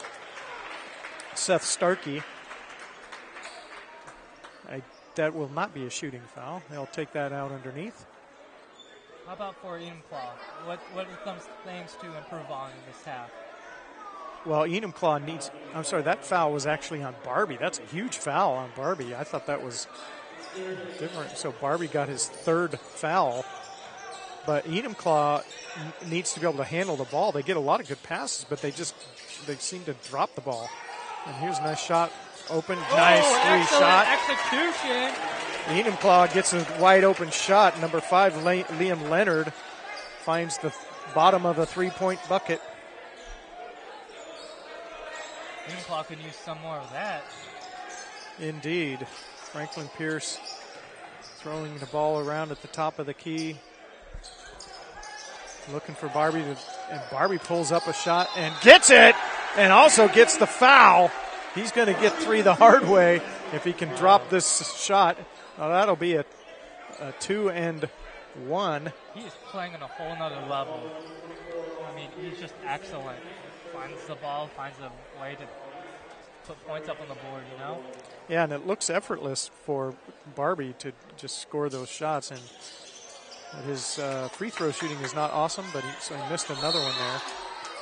Seth Starkey. That will not be a shooting foul. They'll take that out underneath. How about for Enumclaw? What are some things to improve on in this half? Well, Enumclaw that foul was actually on Barbie. That's a huge foul on Barbie. I thought that was different. So Barbie got his third foul. But Enumclaw needs to be able to handle the ball. They get a lot of good passes, but they seem to drop the ball. And here's a nice shot. Open, nice three-shot. Execution. Enumclaw gets a wide-open shot. Number 5, Liam Leonard, finds the bottom of the three-point bucket. Enumclaw could use some more of that. Indeed. Franklin Pierce throwing the ball around at the top of the key. Looking for Barbie, and Barbie pulls up a shot and gets it, and also gets the foul. He's going to get 3 the hard way if he can drop this shot. Well, that'll be a 2 and 1. He is playing on a whole nother level. I mean, he's just excellent. Finds the ball, finds a way to put points up on the board, Yeah, and it looks effortless for Barbie to just score those shots. And his free throw shooting is not awesome, but he missed another one there.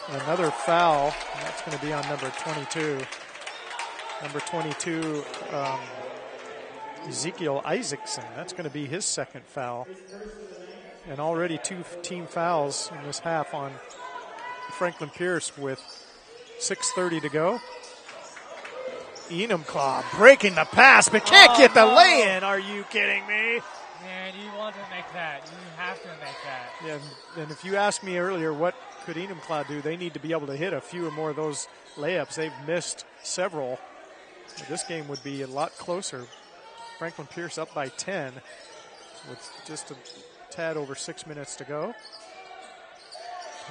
And another foul, and that's going to be on number 22. Number 22, Ezekiel Isaacson. That's going to be his second foul. And already 2 team fouls in this half on Franklin Pierce with 6:30 to go. Enumclaw breaking the pass, but can't get the lay-in. Are you kidding me? Man, you want to make that. You have to make that. Yeah, and if you asked me earlier what could Enumclaw do, they need to be able to hit a few or more of those layups. They've missed several. This game would be a lot closer. Franklin Pierce up by 10 with just a tad over 6 minutes to go.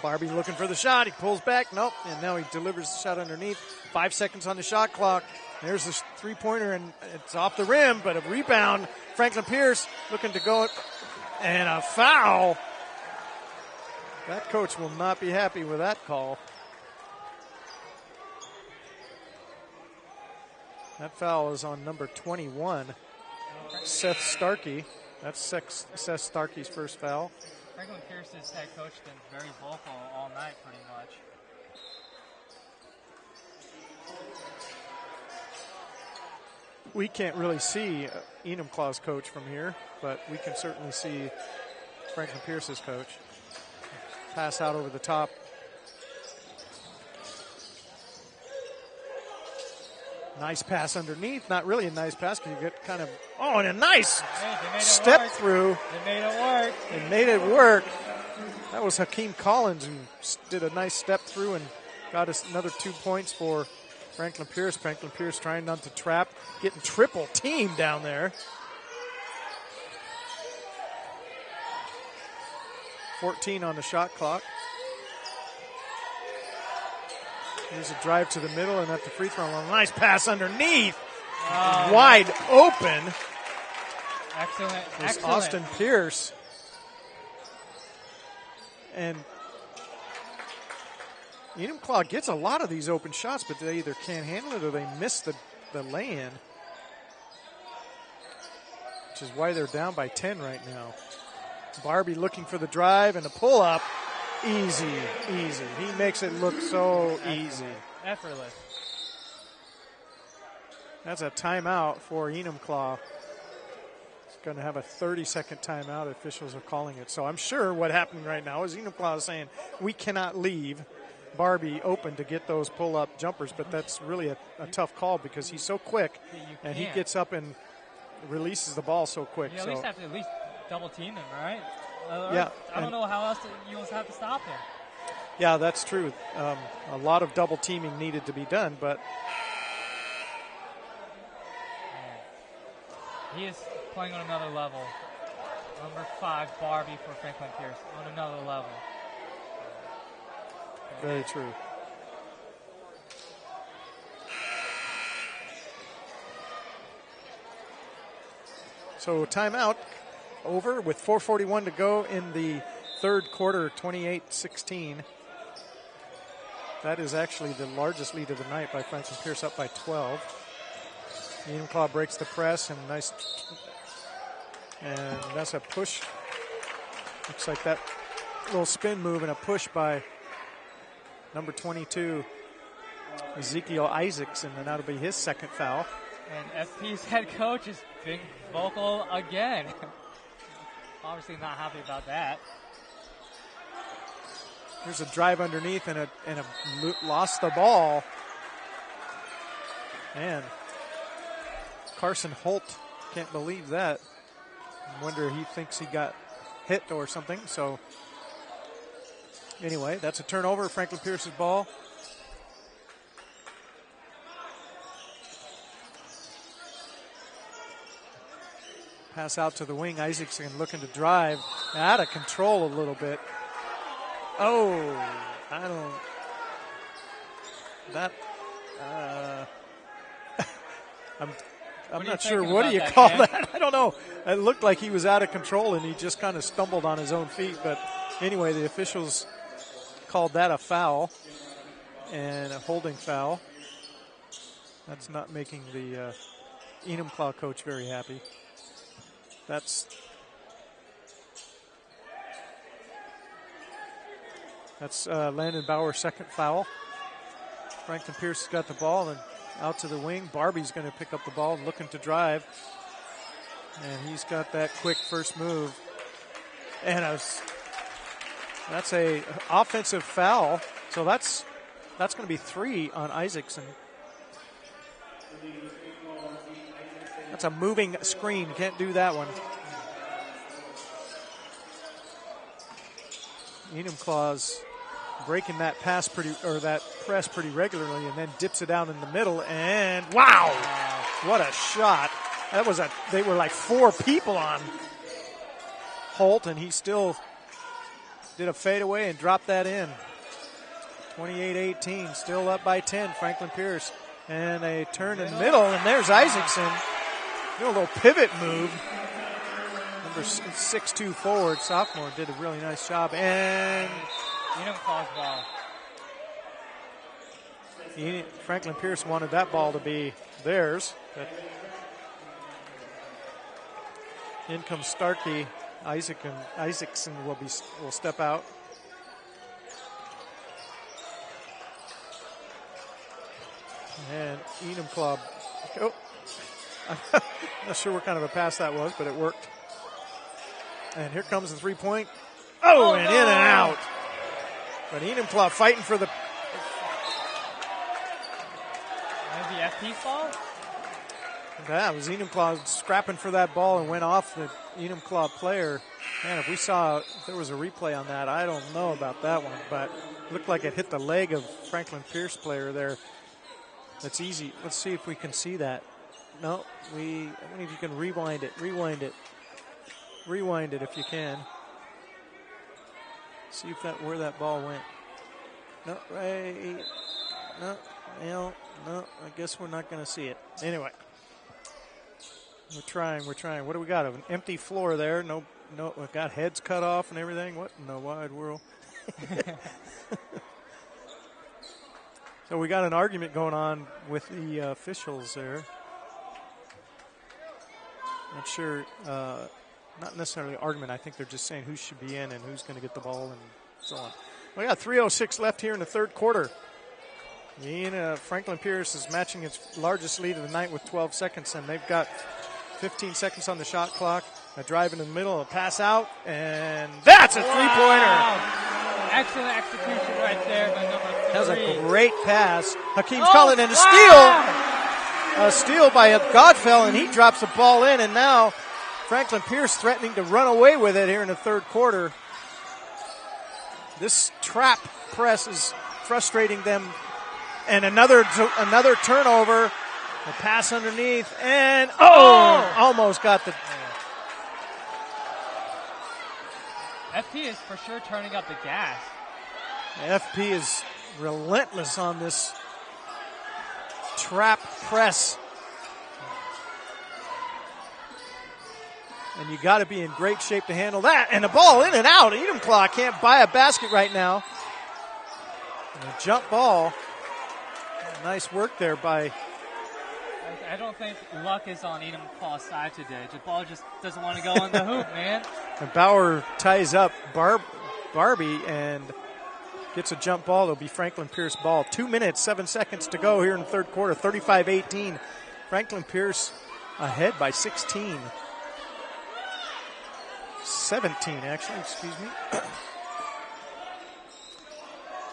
Barbie looking for the shot. He pulls back. Nope. And now he delivers the shot underneath. 5 seconds on the shot clock. There's the three-pointer, and it's off the rim, but a rebound. Franklin Pierce looking to go, and a foul. That coach will not be happy with that call. That foul is on number 21, Seth Starkey. That's Seth Starkey's first foul. Franklin Pierce's head coach has been very vocal all night, pretty much. We can't really see Enumclaw's coach from here, but we can certainly see Franklin Pierce's coach. Pass out over the top. Nice pass underneath. Not really a nice pass because you get kind of, and a nice step through. They made it work. They made it work. That was Hakeem Collins who did a nice step through and got us another 2 points for Franklin Pierce. Franklin Pierce trying not to trap, getting triple team down there. 14 on the shot clock. Here's a drive to the middle and at the free throw line. Nice pass underneath. Wide open. Excellent. Austin Pierce. And Enumclaw gets a lot of these open shots, but they either can't handle it or they miss the lay-in, which is why they're down by 10 right now. Barbie looking for the drive and the pull-up. Easy. He makes it look so easy. Effortless. That's a timeout for Enumclaw. It's going to have a 30-second timeout. Officials are calling it. So I'm sure what happened right now is Enumclaw is saying, we cannot leave Barbie open to get those pull-up jumpers, but that's really a tough call because he's so quick, and he gets up and releases the ball so quick. You at least have to double team him, right? Yeah. I don't know how else you have to stop him. Yeah, that's true. A lot of double teaming needed to be done, but he is playing on another level. Number 5, Barbie for Franklin Pierce, on another level. Very true. So timeout over with 4:41 to go in the third quarter, 28-16. That is actually the largest lead of the night by Franklin Pierce, up by 12. Enumclaw breaks the press and that's a push. Looks like that little spin move and a push by number 22, Ezekiel Isaacson, and that'll be his second foul. And FP's head coach is being vocal again. Obviously not happy about that. Here's a drive underneath and a lost the ball. And Carson Holt can't believe that. I wonder he thinks he got hit or something. So anyway, that's a turnover. Franklin Pierce's ball. Pass out to the wing. Isaacson looking to drive. Out of control a little bit. I'm not sure. What do you call that? I don't know. It looked like he was out of control and he just kind of stumbled on his own feet. But anyway, the officials called that a foul and a holding foul. That's not making the Enumclaw coach very happy. That's Landon Bauer's second foul. Franklin Pierce has got the ball and out to the wing. Barbie's going to pick up the ball, looking to drive. And he's got that quick first move. And that's a offensive foul. So that's going to be 3 on Isaacson. That's a moving screen. Can't do that one. Enumclaw's breaking that press pretty regularly, and then dips it out in the middle. And wow, what a shot! They were like 4 people on Holt, and he still did a fadeaway and dropped that in. 28-18, still up by 10. Franklin Pierce, and a turn in the middle, and there's Isaacson. A little pivot move. Number 6'2" forward, sophomore, did a really nice job. And Enumclaw's ball. Franklin Pierce wanted that ball to be theirs. But in comes Starkey. Isaacson will step out. And Enumclaw. I'm not sure what kind of a pass that was, but it worked. And here comes the 3-point. And in and out. But Enumclaw fighting for the... Maybe FP's ball? That was Enumclaw scrapping for that ball and went off the Enumclaw player. Man, if there was a replay on that, I don't know about that one, but it looked like it hit the leg of Franklin Pierce player there. That's easy. Let's see if we can see that. No, I wonder if you can rewind it. Rewind it if you can. See if where that ball went. No, right. No, I guess we're not going to see it. Anyway. We're trying. What do we got? An empty floor there. No, we've got heads cut off and everything. What in the wide world? So we got an argument going on with the officials there. Not sure, not necessarily an argument. I think they're just saying who should be in and who's going to get the ball and so on. We got 3:06 left here in the third quarter. Franklin Pierce is matching its largest lead of the night with 12 seconds, and they've got 15 seconds on the shot clock. A drive in the middle, a pass out, and that's a three-pointer. Wow. Excellent execution right there by number 3. That was a great pass. Hakeem's calling in a steal. A steal by Godfell, and he drops the ball in, and now Franklin Pierce threatening to run away with it here in the third quarter. This trap press is frustrating them. And another turnover. A pass underneath, and almost got the... FP is for sure turning up the gas. FP is relentless on this trap press. And you got to be in great shape to handle that. And the ball in and out. Enumclaw can't buy a basket right now. And a jump ball. Nice work there by... I don't think luck is on Enumclaw's side today. The ball just doesn't want to go in the hoop, man. And Bauer ties up Barbie and gets a jump ball. It'll be Franklin Pierce ball. 2 minutes, 7 seconds to go here in the third quarter. 35-18. Franklin Pierce ahead by 16. 17, actually, excuse me.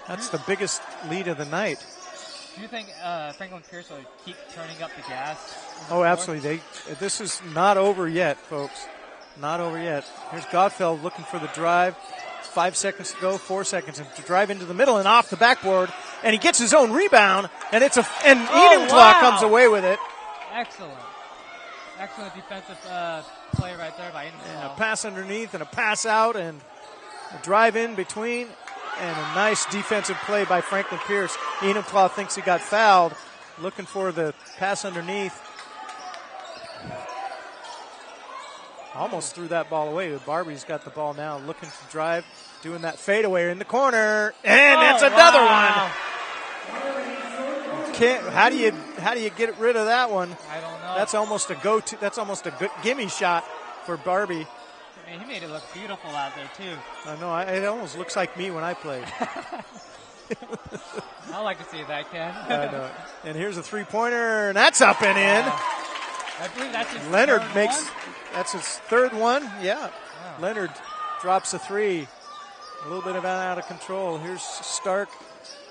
That's the biggest lead of the night. Do you think Franklin Pierce will keep turning up the gas? Oh, absolutely. This is not over yet, folks. Not over yet. Here's Godfell looking for the drive. 5 seconds to go, 4 seconds. And to drive into the middle and off the backboard. And he gets his own rebound. And Enumclaw comes away with it. Excellent. Excellent defensive play right there by Enumclaw. And a pass underneath and a pass out and a drive in between. And a nice defensive play by Franklin Pierce. Enumclaw thinks he got fouled. Looking for the pass underneath. Almost threw that ball away. Barbie's got the ball now. Looking to drive. Doing that fadeaway in the corner. And that's another one. How do you get rid of that one? I don't know. That's almost a go-to. That's almost a good gimme shot for Barbie. I mean, he made it look beautiful out there, too. I know. It almost looks like me when I play. I like to see that, Ken. I know. And here's a three-pointer, and that's up and in. I believe that's his Leonard third makes one? That's his third one. Yeah. Wow. Leonard drops a three. A little bit of out of control. Here's Stark.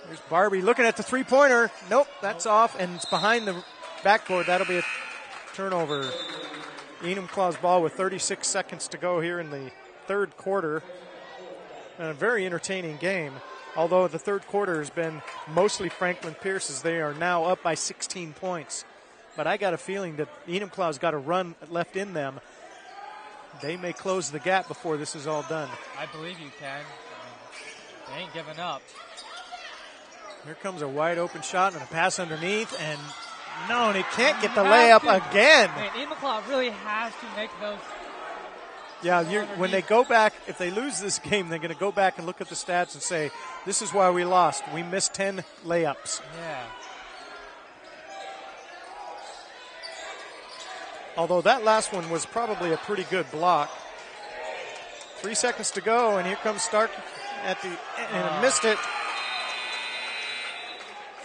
Here's Barbie looking at the three-pointer. Nope, that's off, and it's behind the backboard. That'll be a turnover. Enumclaw's ball with 36 seconds to go here in the third quarter. And a very entertaining game, although the third quarter has been mostly Franklin Pierce's. They are now up by 16 points. But I got a feeling that Enumclaw's got a run left in them. They may close the gap before this is all done. I believe you can. I mean, they ain't giving up. Here comes a wide open shot and a pass underneath, and no, and he can't get the layup again. Enumclaw really has to make those. Yeah, when they go back, if they lose this game, they're going to go back and look at the stats and say, this is why we lost. We missed 10 layups. Yeah. Although that last one was probably a pretty good block. 3 seconds to go, and here comes Stark and missed it.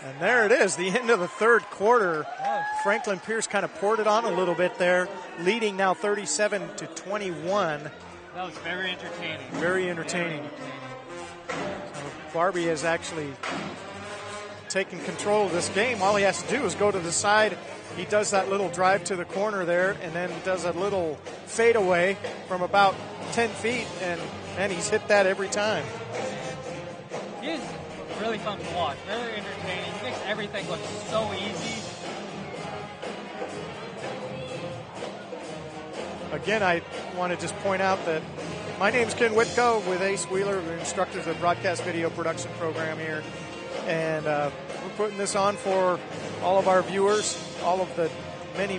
And there it is, the end of the third quarter. Franklin Pierce kind of poured it on a little bit there, leading now 37-21. That was very entertaining. Very entertaining. Barbie has actually taken control of this game. All he has to do is go to the side. He does that little drive to the corner there and then does a little fadeaway from about 10 feet, and he's hit that every time. He is really fun to watch, very entertaining. He makes everything look so easy. Again, I want to just point out that my name's Ken Whitko with Ace Wheeler, the instructor of the broadcast video production program here. And we're putting this on for all of our viewers, all of the many,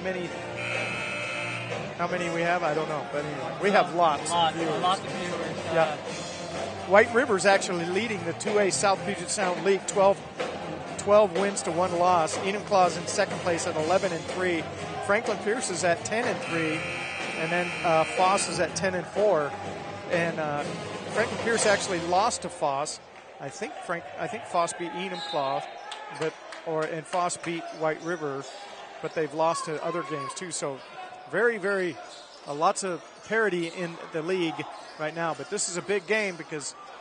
how many we have, I don't know. But anyway, we have lots of viewers. Lots of viewers. Yeah. White River's actually leading the 2A South Puget Sound League, 12 wins to 1 loss. Enumclaw's in second place at 11-3. Franklin Pierce is at 10-3. And then Foss is at 10-4. And Franklin Pierce actually lost to Foss. I think Foss beat Enumclaw, and Foss beat White River, but they've lost to other games too. So very lots of parity in the league right now. But this is a big game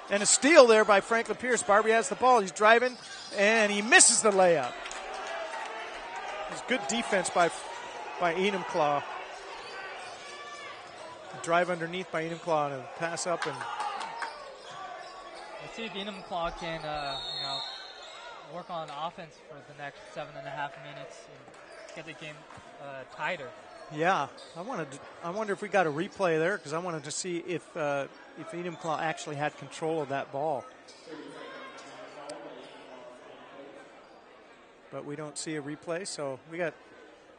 and a steal there by Franklin Pierce. Barbie has the ball. He's driving, and he misses the layup. It's good defense by Enumclaw. Drive underneath by Enumclaw and a pass up and. Let's see if Enumclaw can, work on offense for the next 7.5 minutes and get the game tighter. Yeah, I wonder if we got a replay there because I wanted to see if Enumclaw actually had control of that ball. But we don't see a replay, so we got,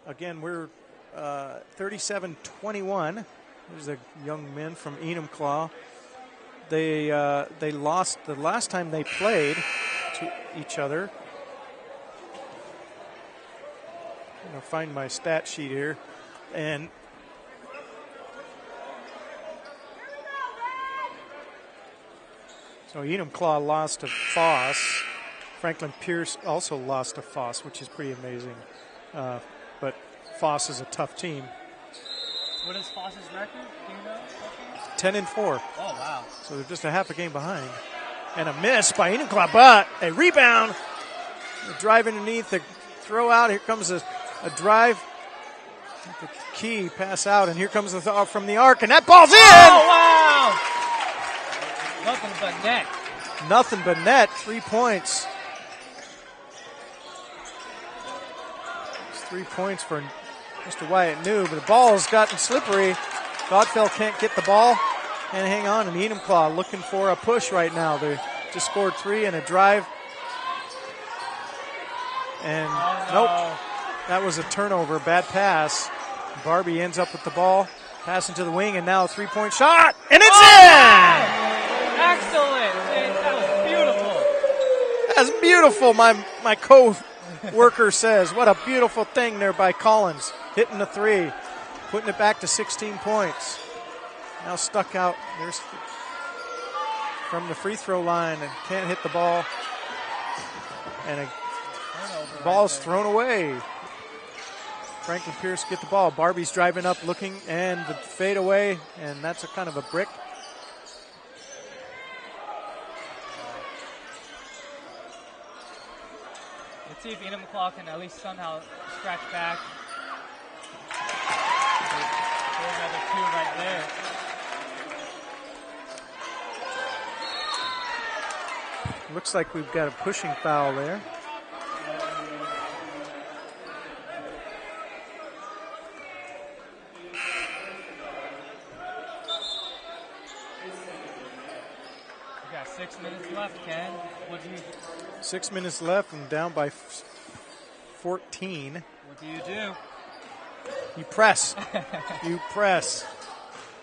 again, we're 37-21. There's the young men from Enumclaw. They lost the last time they played to each other. I'm going to find my stat sheet here. And so Enumclaw lost to Foss. Franklin Pierce also lost to Foss, which is pretty amazing. But Foss is a tough team. What is Foss's record? Do you know? 10-4. Oh, wow. So they're just a half a game behind. And a miss by Enumclaw, but a rebound. The drive underneath, the throw out. Here comes a drive. The key pass out, and here comes the throw from the arc, and that ball's in! Oh, wow! Nothing but net. Nothing but net. 3 points. It's 3 points for Mr. Wyatt New, but the ball has gotten slippery. Godfell can't get the ball and hang on, and Enumclaw looking for a push right now. They just scored 3 and a drive. And nope, that was a turnover, bad pass. Barbie ends up with the ball, passing to the wing, and now a 3-point shot, and it's in! Excellent! That was beautiful. That's beautiful, my co-worker says. What a beautiful thing there by Collins, hitting the 3. Putting it back to 16 points. Now stuck out. There's from the free throw line and can't hit the ball. And a ball's thrown away. Franklin Pierce get the ball. Barbie's driving up, looking, and the fade away, and that's a kind of a brick. Let's see if Enumclaw can at least somehow scratch back. Another 2 right there. Looks like we've got a pushing foul there. We got 6 minutes left, Ken. 6 minutes left and down by 14. What do you do? You press. You press.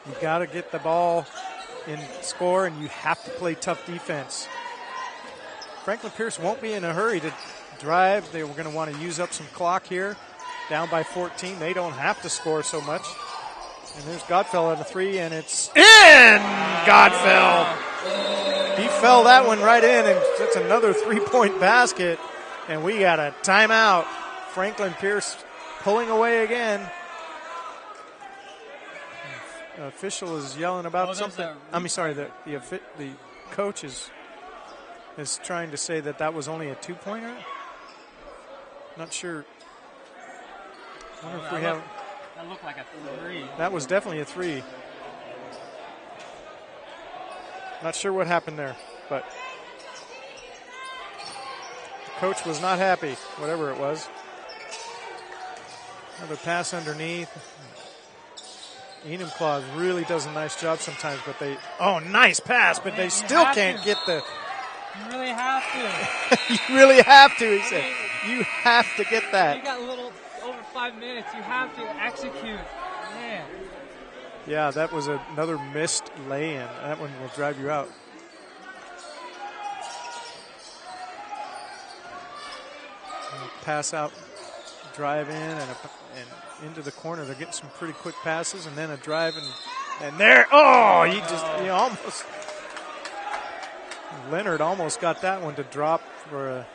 You got to get the ball in score, and you have to play tough defense. Franklin Pierce won't be in a hurry to drive. They were going to want to use up some clock here. Down by 14. They don't have to score so much. And there's Godfell at a 3, and it's in! Godfell! He fell that one right in, and that's another 3-point basket. And we got a timeout. Franklin Pierce pulling away again. The official is yelling about something. The coach is is trying to say that that was only a 2-pointer. Not sure. Wonder if we have. That looked like a 3. That was definitely a 3. Not sure what happened there, but the coach was not happy, whatever it was. Another pass underneath. Enumclaw really does a nice job sometimes, but they, nice pass, but they still can't get the. You really have to. You really have to, he said. You have to get that. You got a little over 5 minutes. You have to execute. Man. Yeah, that was another missed lay-in. That one will drive you out. Pass out, drive in, and into the corner. They're getting some pretty quick passes, and then a drive, and there. He almost. Leonard almost got that one to drop for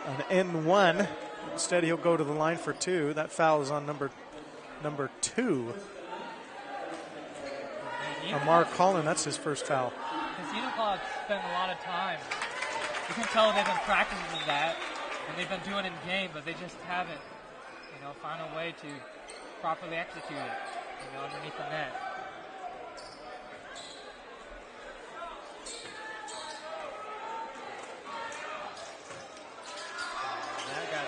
an N1. Instead, he'll go to the line for 2. That foul is on number 2. Amar Collin, that's his first foul. Because Enumclaw spent a lot of time. You can tell they've been practicing that, and they've been doing it in game, but they just haven't, found a way to properly execute it, underneath the net. That got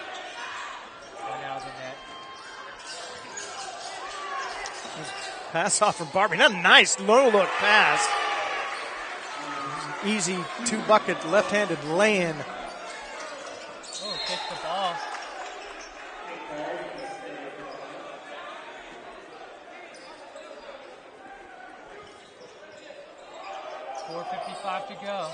one out of the net. Pass off from Barbie. A nice low-look pass. Easy 2-bucket left-handed lay-in. Oh, kicked the ball. .4:55 to go.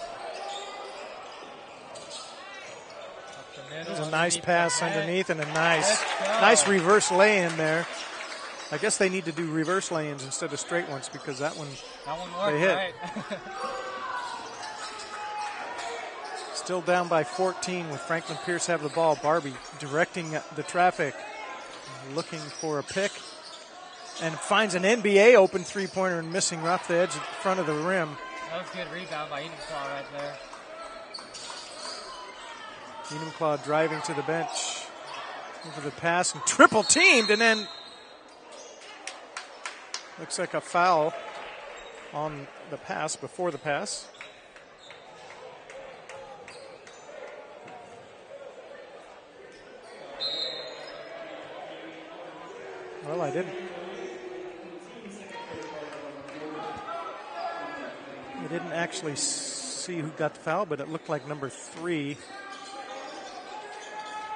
There's a nice pass underneath and a nice reverse lay-in there. I guess they need to do reverse lay-ins instead of straight ones because that one worked, they hit. Right? Still down by 14 with Franklin Pierce have the ball. Barbie directing the traffic, looking for a pick, and finds an NBA open 3-pointer and missing off the edge in front of the rim. That was a good rebound by Enumclaw right there. Enumclaw driving to the bench. Over the pass and triple teamed, and then looks like a foul on the pass, before the pass. Well, I didn't actually see who got the foul, but it looked like number 3,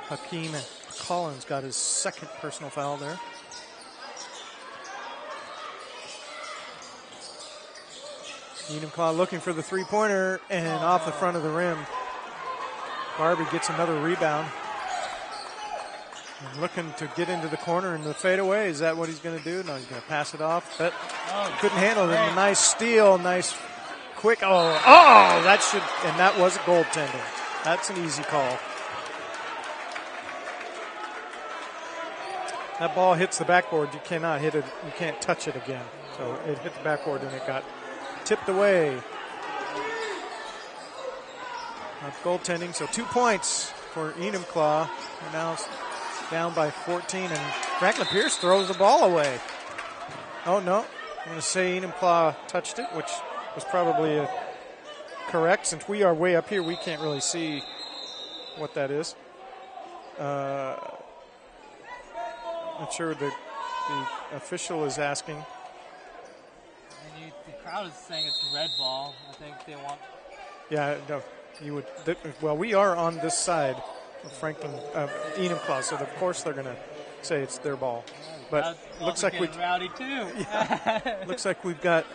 Hakeem Collins, got his second personal foul there. Enumclaw looking for the 3-pointer and off the front of the rim. Barbie gets another rebound. And looking to get into the corner in the fadeaway. Is that what he's going to do? No, he's going to pass it off. But couldn't handle it. A nice steal, nice quick. That was goaltending. That's an easy call. That ball hits the backboard. You cannot hit it. You can't touch it again. So it hit the backboard and it got tipped away. That's goaltending. So 2 points for Enumclaw. We're now down by 14, and Franklin Pierce throws the ball away. Oh, no. I'm going to say Enumclaw touched it, which was probably correct. Since we are way up here, we can't really see what that is. Not sure the official is asking. And the crowd is saying it's red ball. I think they want. Yeah, no, you would. Well, we are on this side of Franklin Enumclaw, so of course they're going to say it's their ball. But looks like rowdy too. Yeah, looks like we've got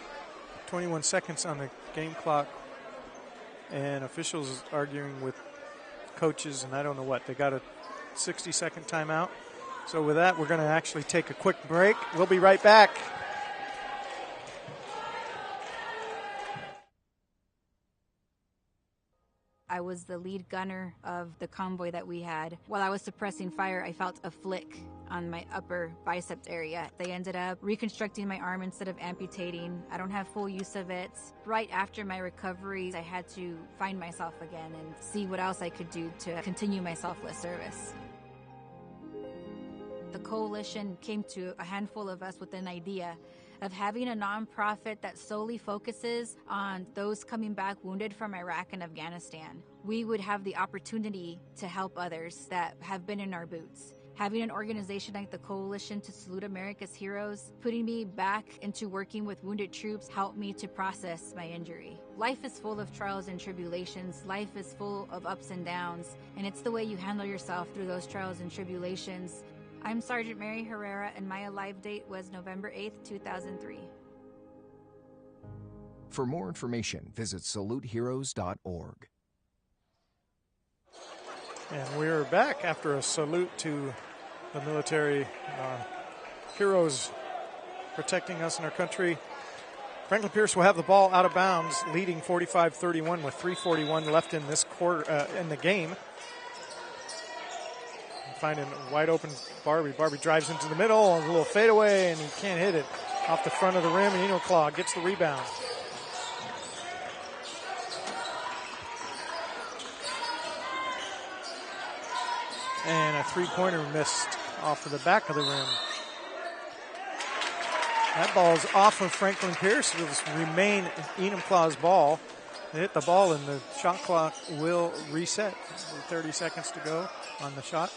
21 seconds on the game clock, and officials arguing with coaches, and I don't know what. They got a 60-second timeout. So with that, we're going to actually take a quick break. We'll be right back. I was the lead gunner of the convoy that we had. While I was suppressing fire, I felt a flick on my upper biceps area. They ended up reconstructing my arm instead of amputating. I don't have full use of it. Right after my recovery, I had to find myself again and see what else I could do to continue my selfless service. The coalition came to a handful of us with an idea of having a nonprofit that solely focuses on those coming back wounded from Iraq and Afghanistan. We would have the opportunity to help others that have been in our boots. Having an organization like the Coalition to Salute America's Heroes, putting me back into working with wounded troops, helped me to process my injury. Life is full of trials and tribulations. Life is full of ups and downs, and it's the way you handle yourself through those trials and tribulations. I'm Sergeant Mary Herrera, and my alive date was November 8th, 2003. For more information, visit saluteheroes.org. And we're back after a salute to the military heroes protecting us and our country. Franklin Pierce will have the ball out of bounds, leading 45-31 with 3:41 left in this quarter in the game. Finding a wide open Barbie. Barbie drives into the middle, a little fadeaway, and he can't hit it off the front of the rim. Enumclaw gets the rebound. And a three-pointer missed off of the back of the rim. That ball's off of Franklin Pierce. It will remain Enumclaw's ball. They hit the ball, and the shot clock will reset. 30 seconds to go on the shot.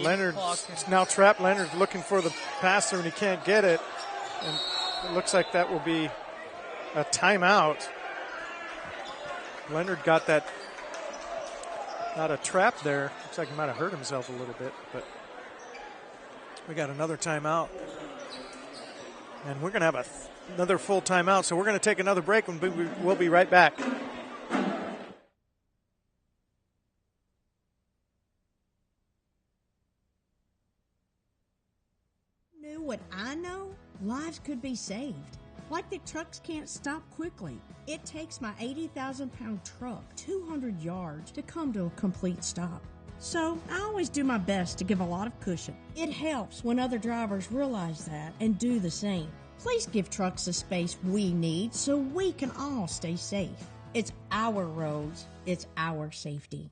Leonard's now trapped. Leonard's looking for the passer, and he can't get it. And it looks like that will be a timeout. Leonard got that. Not a trap there. Looks like he might have hurt himself a little bit, but we got another timeout. And we're going to have another full timeout, so we're going to take another break, and we'll be right back. Knew what I know? Lives could be saved. Like the trucks can't stop quickly. It takes my 80,000-pound truck 200 yards to come to a complete stop. So I always do my best to give a lot of cushion. It helps when other drivers realize that and do the same. Please give trucks the space we need so we can all stay safe. It's our roads. It's our safety.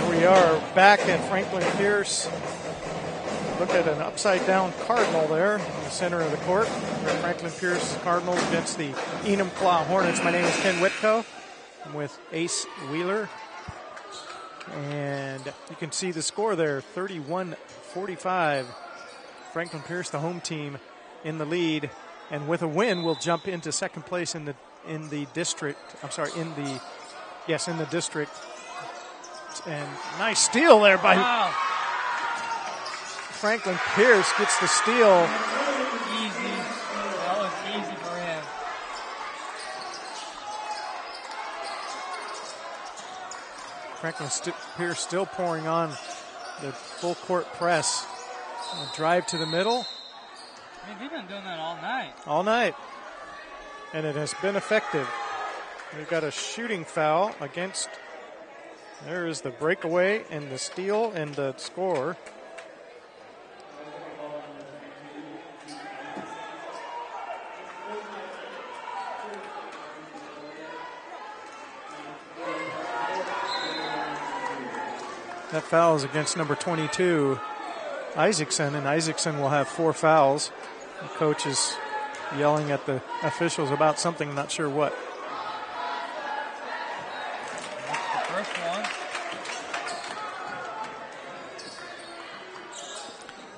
We are back at Franklin Pierce. Look at an upside-down Cardinal there in the center of the court. We're Franklin Pierce Cardinals against the Enumclaw Hornets. My name is Ken Whitco. I'm with Ace Wheeler. And you can see the score there, 31-45. Franklin Pierce, the home team, in the lead. And with a win, we'll jump into second place in the district. In the district. And nice steal there by Franklin Pierce. Gets the steal. Easy. That was easy for him. Franklin Pierce still pouring on the full court press. A drive to the middle. I mean, they've been doing that all night. All night. And it has been effective. We've got a shooting foul against. There is the breakaway and the steal and the score. That foul is against number 22, Isaacson, and Isaacson will have 4 fouls. The coach is yelling at the officials about something, not sure what.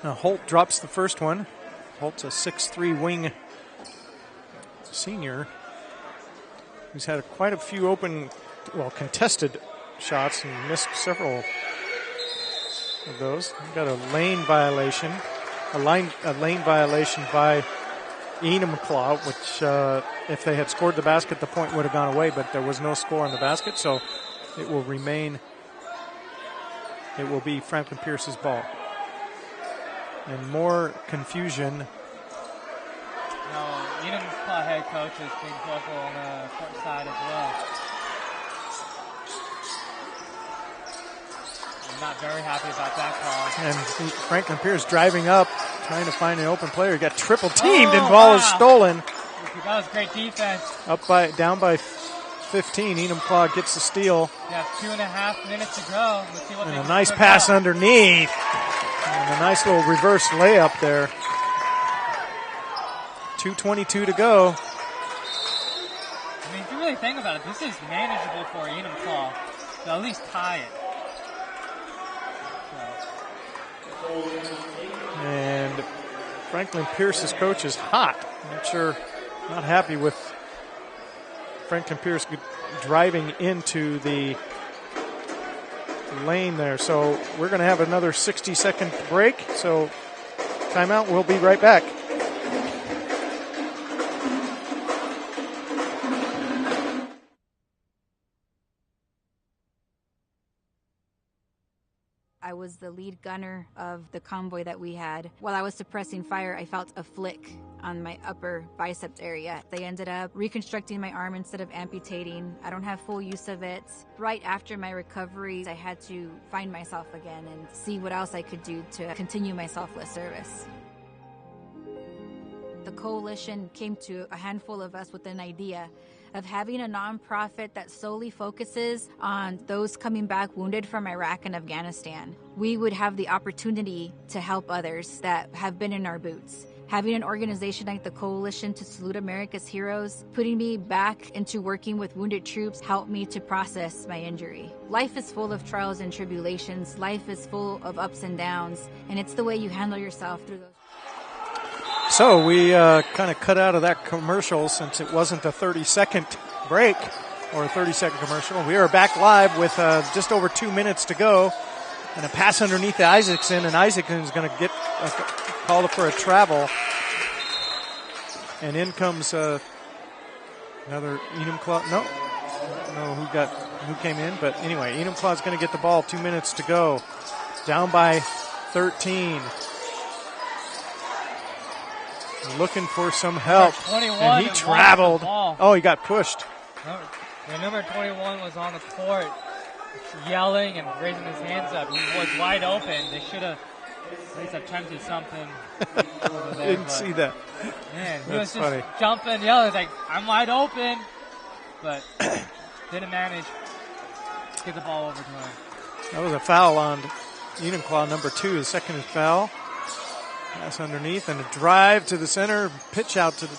Now Holt drops the first one. Holt's a 6'3" wing senior who's had quite a few contested shots and missed several of those. We've got a lane violation, a lane violation by Enumclaw, which if they had scored the basket, the point would have gone away, but there was no score on the basket, so it will remain it will be Franklin Pierce's ball. And more confusion. No, Enumclaw head coach is being vocal on the court side as well. I'm not very happy about that call. And Franklin Pierce driving up, trying to find an open player. He got triple teamed and ball is stolen. That was great defense. Down by 15. Enumclaw gets the steal. You have 2.5 minutes to go. Let's see what And a nice pass underneath. And a nice little reverse layup there. 2:22 to go. I mean, if you really think about it, this is manageable for Enumclaw to at least tie it. And Franklin Pierce's coach is hot. Not happy with Franklin Pierce driving into the lane there. So we're going to have another 60-second break. So timeout. We'll be right back. I was the lead gunner of the convoy that we had. While I was suppressing fire, I felt a flick on my upper biceps area. They ended up reconstructing my arm instead of amputating. I don't have full use of it. Right after my recovery, I had to find myself again and see what else I could do to continue my selfless service. The coalition came to a handful of us with an idea of having a nonprofit that solely focuses on those coming back wounded from Iraq and Afghanistan. We would have the opportunity to help others that have been in our boots. Having an organization like the Coalition to Salute America's Heroes, putting me back into working with wounded troops, helped me to process my injury. Life is full of trials and tribulations. Life is full of ups and downs, and it's the way you handle yourself through those. So we kind of cut out of that commercial since it wasn't a 30-second break or a 30-second commercial. We are back live with just over 2 minutes to go. And a pass underneath to Isaacson, and Isaacson is going to get called for a travel. And in comes another Enumclaw. No, who came in, but anyway, Enumclaw is going to get the ball. 2 minutes to go. Down by 13. Looking for some help. And he traveled. Oh, he got pushed. Number 21 was on the court yelling and raising his hands up. He was wide open. They should have at least attempted something over there. Didn't see that. Man, he That's was just funny. jumping, yelling, like, I'm wide open. But didn't manage to get the ball over to him. That was a foul on Enumclaw, number 2, the second foul. Pass underneath and a drive to the center, pitch out to the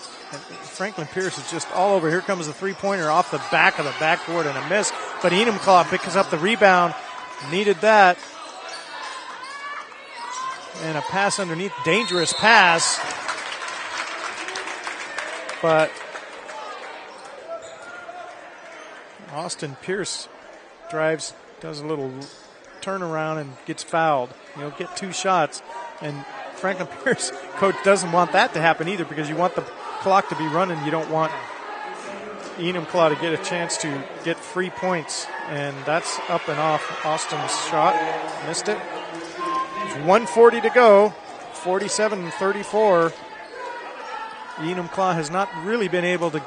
Franklin Pierce is just all over. Here comes the three-pointer off the back of the backboard and a miss. But Enumclaw picks up the rebound. Needed that. And a pass underneath. Dangerous pass. But Austin Pierce drives, does a little turnaround and gets fouled. He'll get 2 shots. And Franklin Pierce, coach, doesn't want that to happen either because you want the clock to be running. You don't want Enumclaw to get a chance to get free points. And that's up and off Austin's shot. Missed it. There's 1:40 to go. 47-34. Enumclaw has not really been able to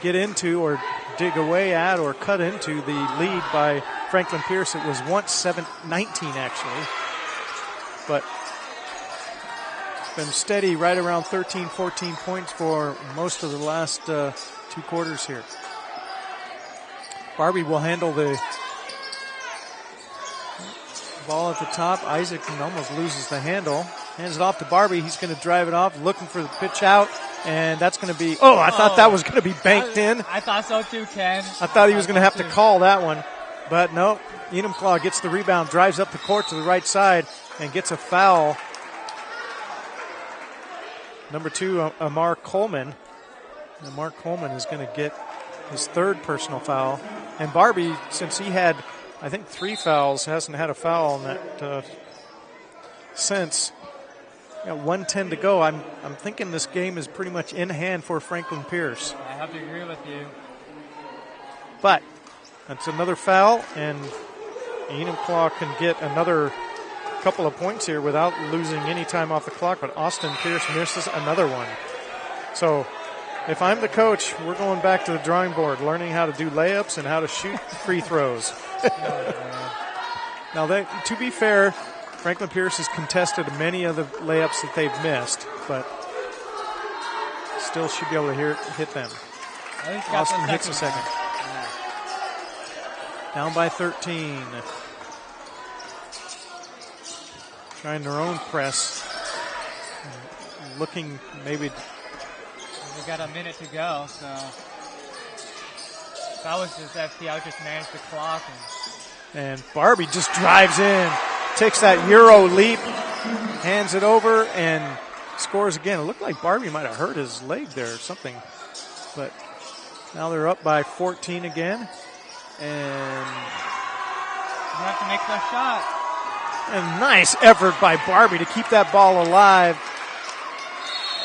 get into or dig away at or cut into the lead by Franklin Pierce. It was once 7-19 actually. But it's been steady right around 13, 14 points for most of the last 2 quarters here. Barbie will handle the ball at the top. Isaac almost loses the handle. Hands it off to Barbie. He's going to drive it off, looking for the pitch out. And that's going to be, I thought that was going to be banked in. I thought so too, Ken. I thought he was going to have to call that one. But no, Enumclaw gets the rebound, drives up the court to the right side, and gets a foul. Number 2, Amar Coleman. Amar Coleman is going to get his 3rd personal foul. And Barbie, since he had, I think, 3 fouls, hasn't had a foul on that since. 1:10 to go. I'm thinking this game is pretty much in hand for Franklin Pierce. I have to agree with you. But that's another foul, and Enumclaw can get another couple of points here without losing any time off the clock, but Austin Pierce misses another one. So if I'm the coach, we're going back to the drawing board, learning how to do layups and how to shoot free throws. Now, to be fair, Franklin Pierce has contested many of the layups that they've missed, but still should be able to hit them. Austin hits a second. Yeah. Down by 13. Trying their own press. Looking maybe. We got a minute to go, so if I was just FT, I would just manage the clock. And Barbie just drives in, takes that Euro leap, hands it over, and scores again. It looked like Barbie might have hurt his leg there or something. But now they're up by 14 again. And you have to make that shot. A nice effort by Barbie to keep that ball alive.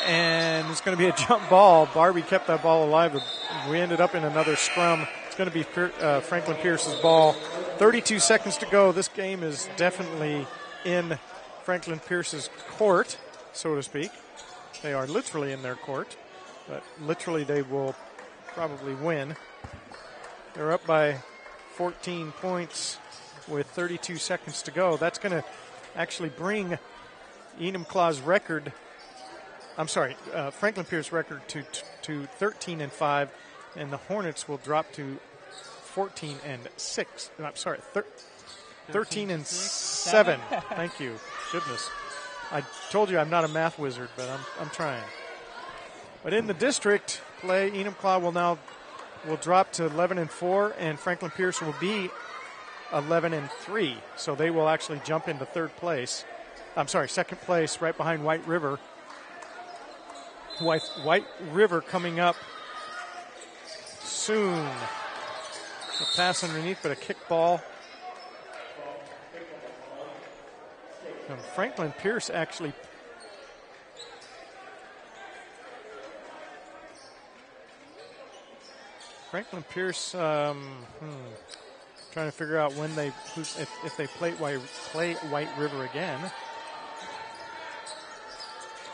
And it's going to be a jump ball. Barbie kept that ball alive. We ended up in another scrum. It's going to be Franklin Pierce's ball. 32 seconds to go. This game is definitely in Franklin Pierce's court, so to speak. They are literally in their court, but literally they will probably win. They're up by 14 points with 32 seconds to go. That's going to actually bring Enumclaw's record, Franklin Pierce's record to 13-5, and the Hornets will drop to 14-6. I'm sorry, 13-7. Thank you. Goodness. I told you I'm not a math wizard, but I'm trying. But in the district play, Enumclaw will drop to 11-4, and Franklin Pierce will be 11-3. So they will actually jump into second place, right behind White River. White River coming up soon. A pass underneath, but a kick ball. And Franklin Pierce actually. Franklin Pierce, trying to figure out when if they play White River again.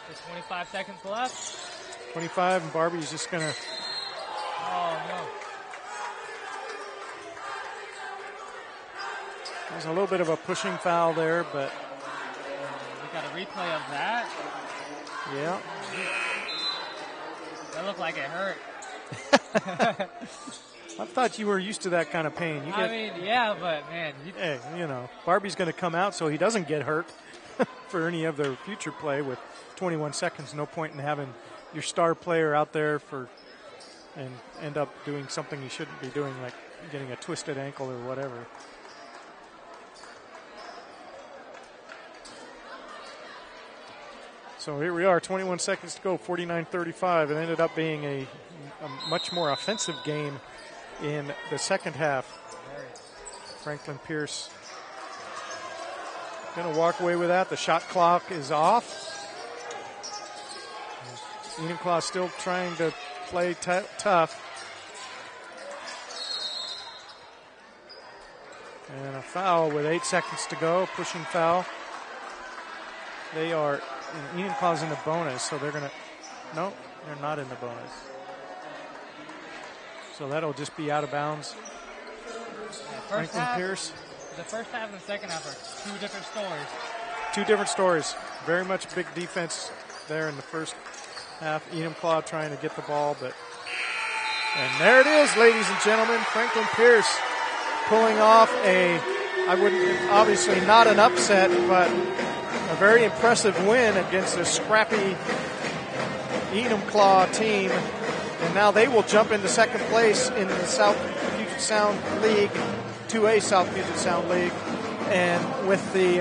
There's 25 seconds left. 25, and Barbie's just going to. Oh, no. There's a little bit of a pushing foul there, but. We got a replay of that. Yeah. That looked like it hurt. I thought you were used to that kind of pain. Yeah, but man. Hey, Barbie's going to come out so he doesn't get hurt for any of their future play with 21 seconds. No point in having your star player out there and end up doing something he shouldn't be doing, like getting a twisted ankle or whatever. So here we are, 21 seconds to go, 49-35. It ended up being a much more offensive game in the second half. Franklin Pierce going to walk away with that. The shot clock is off. Enumclaw still trying to play tough. And a foul with 8 seconds to go, pushing foul. Enumclaw's in the bonus, so they're going to. No, they're not in the bonus. So that'll just be out of bounds. Franklin Pierce. The first half and the second half are two different stories. Two different stories. Very much big defense there in the first half. Enumclaw trying to get the ball, and there it is, ladies and gentlemen. Franklin Pierce pulling off obviously not an upset, but a very impressive win against a scrappy Enumclaw team. And now they will jump into second place in the South Puget Sound League, 2A South Puget Sound League. And with the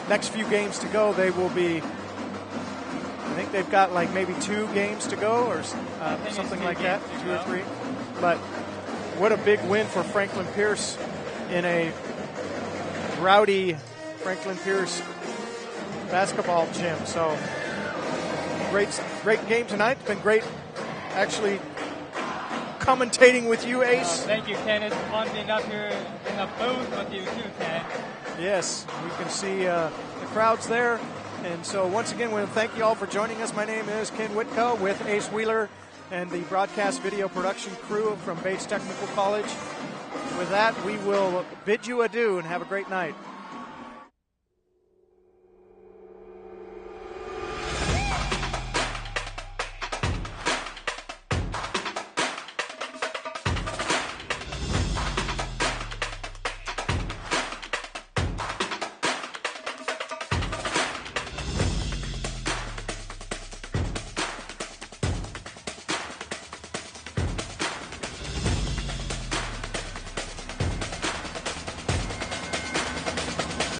next few games to go, they will be, I think they've got like maybe 2 games to go or something like that, 2 or 3. But what a big win for Franklin Pierce in a rowdy Franklin Pierce basketball gym. So great game tonight. It's been great actually commentating with you, Ace. Thank you, Ken. It's fun being up here in the booth with you too, Ken. Yes, we can see the crowds there. And so once again, we want to thank you all for joining us. My name is Ken Whitko with Ace Wheeler and the broadcast video production crew from Bates Technical College. With that, we will bid you adieu and have a great night.